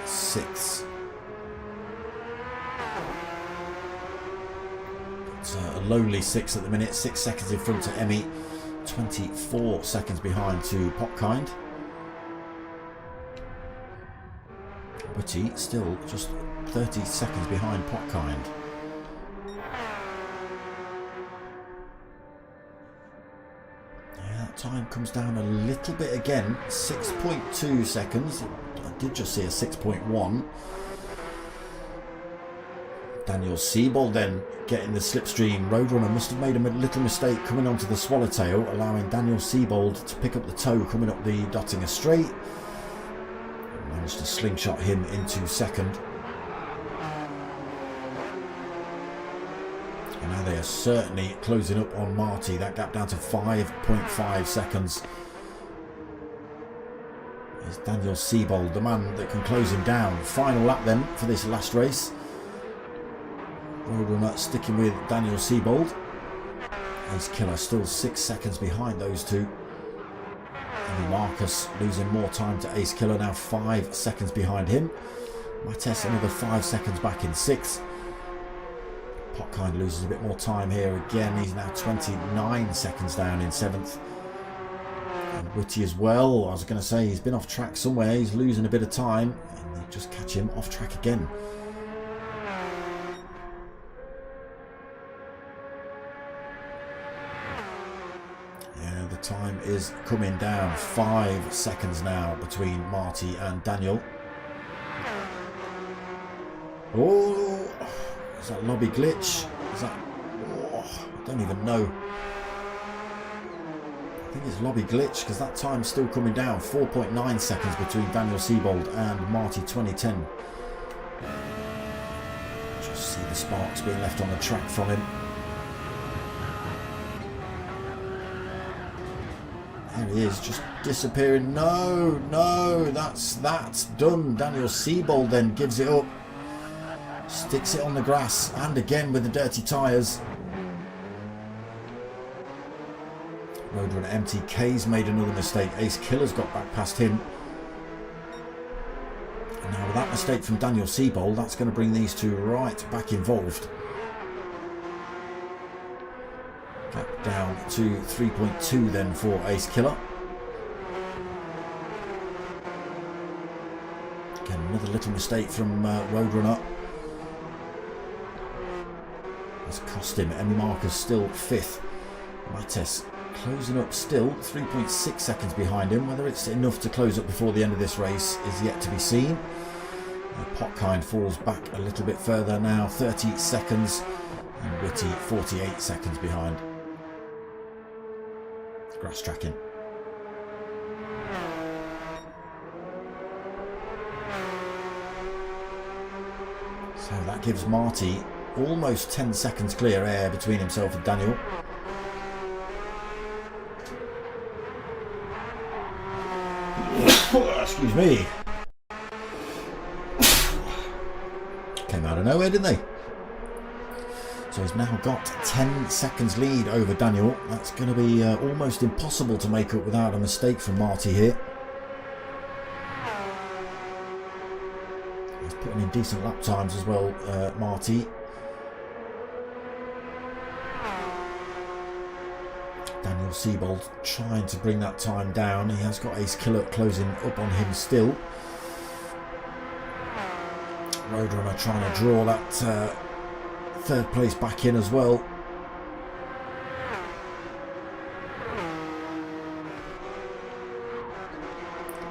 6th. It's a lonely 6th at the minute. 6 seconds in front to Emmy. 24 seconds behind to Popkind. Witty still just 30 seconds behind Popkind. Yeah, that time comes down a little bit again. 6.2 seconds. I did just see a 6.1. Daniel Siebold then getting the slipstream. Roadrunner must have made a little mistake coming onto the Swallowtail, allowing Daniel Siebold to pick up the toe coming up the Dottinger Straight. Managed to slingshot him into 2nd. And now they are certainly closing up on Marty. That gap down to 5.5 seconds. Is Daniel Siebold, the man that can close him down. Final lap then for this last race. Roadrunner sticking with Daniel Siebold. Ace Killer still 6 seconds behind those two. Emmy Marcus losing more time to Ace Killer, now 5 seconds behind him. Mattis another 5 seconds back in 6th. Popkind loses a bit more time here again. He's now 29 seconds down in 7th. And Witty as well. I was going to say he's been off track somewhere. He's losing a bit of time. And they just catch him off track again. Time is coming down. 5 seconds now between Marty and Daniel. Oh, is that lobby glitch? Is that... Oh, I don't even know. I think it's lobby glitch because that time's still coming down. 4.9 seconds between Daniel Siebold and Marty 2010. Just see the sparks being left on the track from him. There he is, just disappearing. No, that's done. Daniel Siebold then gives it up. Sticks it on the grass, and again with the dirty tyres. Roadrunner MTK's made another mistake. Ace Killer's got back past him. And now with that mistake from Daniel Siebold, that's going to bring these two right back involved. Gap down to 3.2 then for Ace Killer. Again, another little mistake from Roadrunner. That's cost him. Emmy Marcus still 5th. Mattis closing up still, 3.6 seconds behind him. Whether it's enough to close up before the end of this race is yet to be seen. Popkind falls back a little bit further now, 30 seconds. And Witty 48 seconds behind. Grass tracking. So that gives Marty almost 10 seconds clear air between himself and Daniel. Excuse me. Came out of nowhere, didn't they? So he's now got 10 seconds lead over Daniel. That's going to be almost impossible to make up without a mistake from Marty here. He's putting in decent lap times as well, Marty. Daniel Siebold trying to bring that time down. He has got Ace Killer closing up on him still. Roadrunner trying to draw that 3rd place back in as well.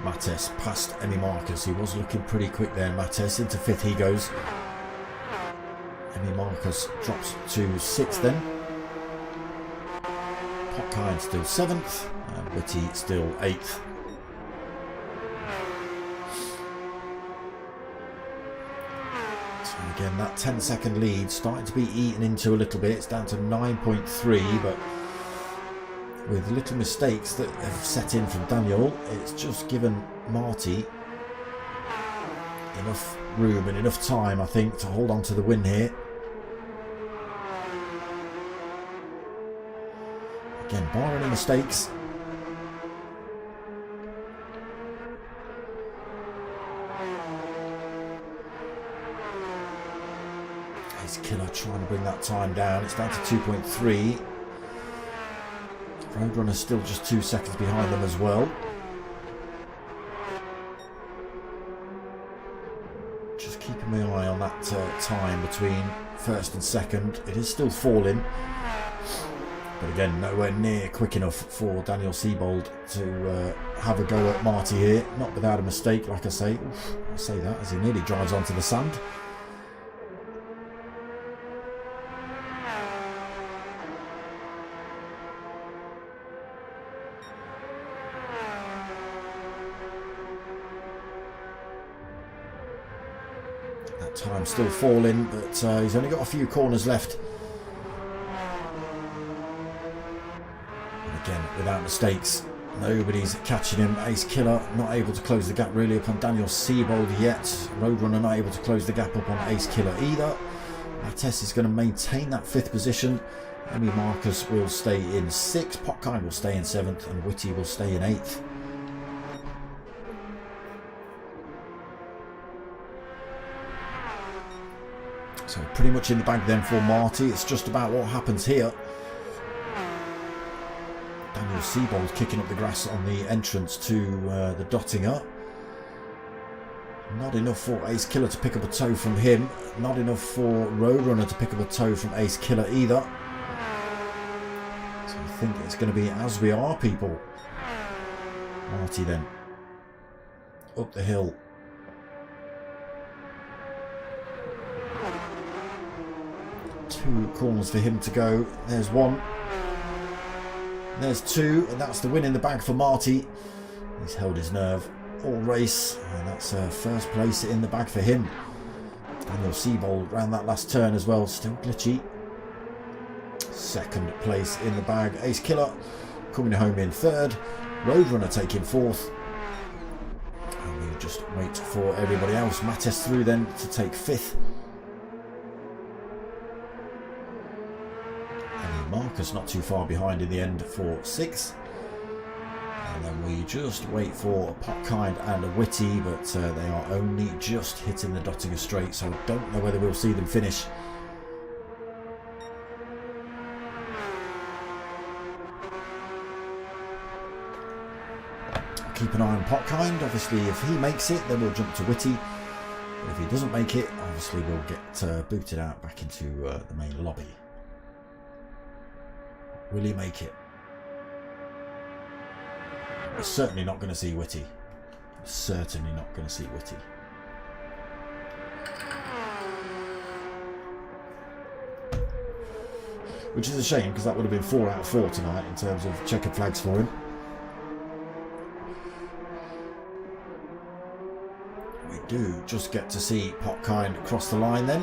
Mattis past Emmy Marcus. He was looking pretty quick there. Mattis into 5th he goes. Emmy Marcus drops to 6th then. Potkind still 7th, and Whitty still 8th. So again, that 10-second lead starting to be eaten into a little bit. It's down to 9.3, but with little mistakes that have set in from Daniel, it's just given Marty enough room and enough time, I think, to hold on to the win here. Again, bar any mistakes. Ace Killer trying to bring that time down. It's down to 2.3. Roadrunner still just 2 seconds behind them as well. Just keeping my eye on that time between 1st and 2nd. It is still falling. But again, nowhere near quick enough for Daniel Siebold to have a go at Marty here. Not without a mistake, like I say. Oof, I say that as he nearly drives onto the sand. That time still falling, but he's only got a few corners left. Again, without mistakes, nobody's catching him. Ace Killer not able to close the gap really up on Daniel Siebold yet. Roadrunner not able to close the gap up on Ace Killer either. Mates is going to maintain that 5th position. Emmy Marcus will stay in 6th. Potkind will stay in 7th, and Whitty will stay in 8th. So pretty much in the bag then for Marty. It's just about what happens here. Daniel Siebold kicking up the grass on the entrance to the Dottinger. Not enough for Ace Killer to pick up a toe from him. Not enough for Roadrunner to pick up a toe from Ace Killer either. So I think it's going to be as we are, people. Marty then. Up the hill. Two corners for him to go. There's one. There's 2, and that's the win in the bag for Marty. He's held his nerve all race, and that's first place in the bag for him. Daniel Siebold round that last turn as well, still glitchy. 2nd place in the bag. Ace Killer coming home in 3rd. Roadrunner taking 4th. And we just wait for everybody else. Mates through then to take 5th. Marcus not too far behind in the end for 6th. And then we just wait for a Potkind and a Whitty, but they are only just hitting the Dottinger straight, so I don't know whether we'll see them finish. Keep an eye on Potkind. Obviously, if he makes it, then we'll jump to Whitty. But if he doesn't make it, obviously we'll get booted out back into the main lobby. Will he make it? We're certainly not going to see Whitty. Certainly not going to see Whitty. Which is a shame, because that would have been 4 out of 4 tonight in terms of checkered flags for him. We do just get to see Potkind cross the line then.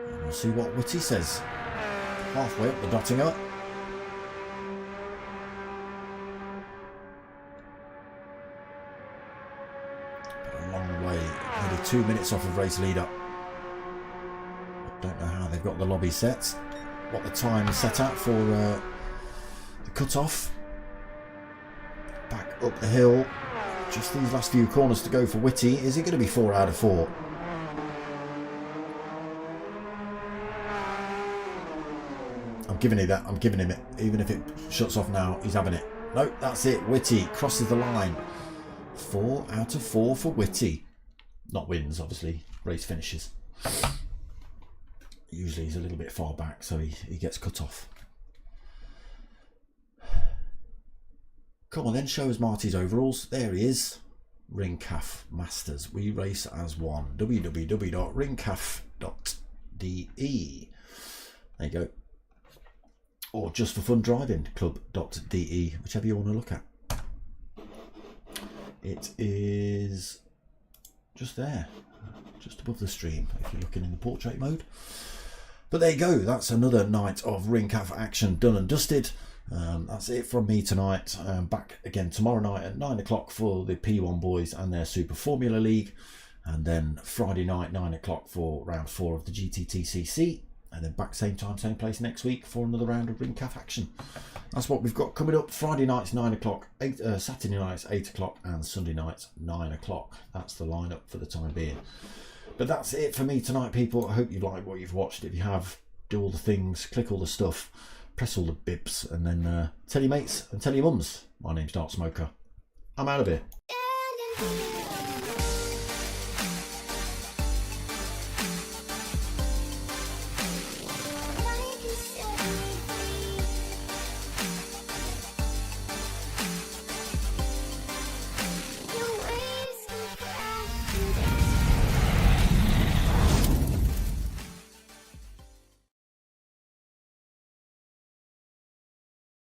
And we'll see what Whitty says. Halfway up the Dottinger. But a long way, nearly 2 minutes off of race leader. Don't know how they've got the lobby set. What the time is set at for the cut-off. Back up the hill. Just these last few corners to go for Whitty. Is it going to be 4 out of 4? I'm giving you that. I'm giving him it. Even if it shuts off now, he's having it. No, that's it. Whitty crosses the line. 4 out of 4 for Whitty. Not wins, obviously. Race finishes. Usually he's a little bit far back, so he gets cut off. Come on then, show us Marty's overalls. There he is. Ringcaf Masters. We race as one. www.ringcaf.com club.de. There you go. Or Just for Fun Driving club.de, whichever you want to look at. It is just there, just above the stream if you're looking in the portrait mode. But there you go, that's another night of Ring Cav action done and dusted. That's it from me tonight. Back again tomorrow night at 9 o'clock for the P1 boys and their Super Formula League, and then Friday night 9 o'clock for round 4 of the GTTCC, and then back same time same place next week for another round of Ring Cav action. That's what we've got coming up. Friday nights 9 o'clock, Saturday nights 8 o'clock, and Sunday nights 9 o'clock. That's the lineup for the time being. But that's it for me tonight, people. I hope you like what you've watched. If you have, do all the things, click all the stuff, press all the bibs, and then tell your mates and tell your mums. My name's Dark Smoker. I'm out of here.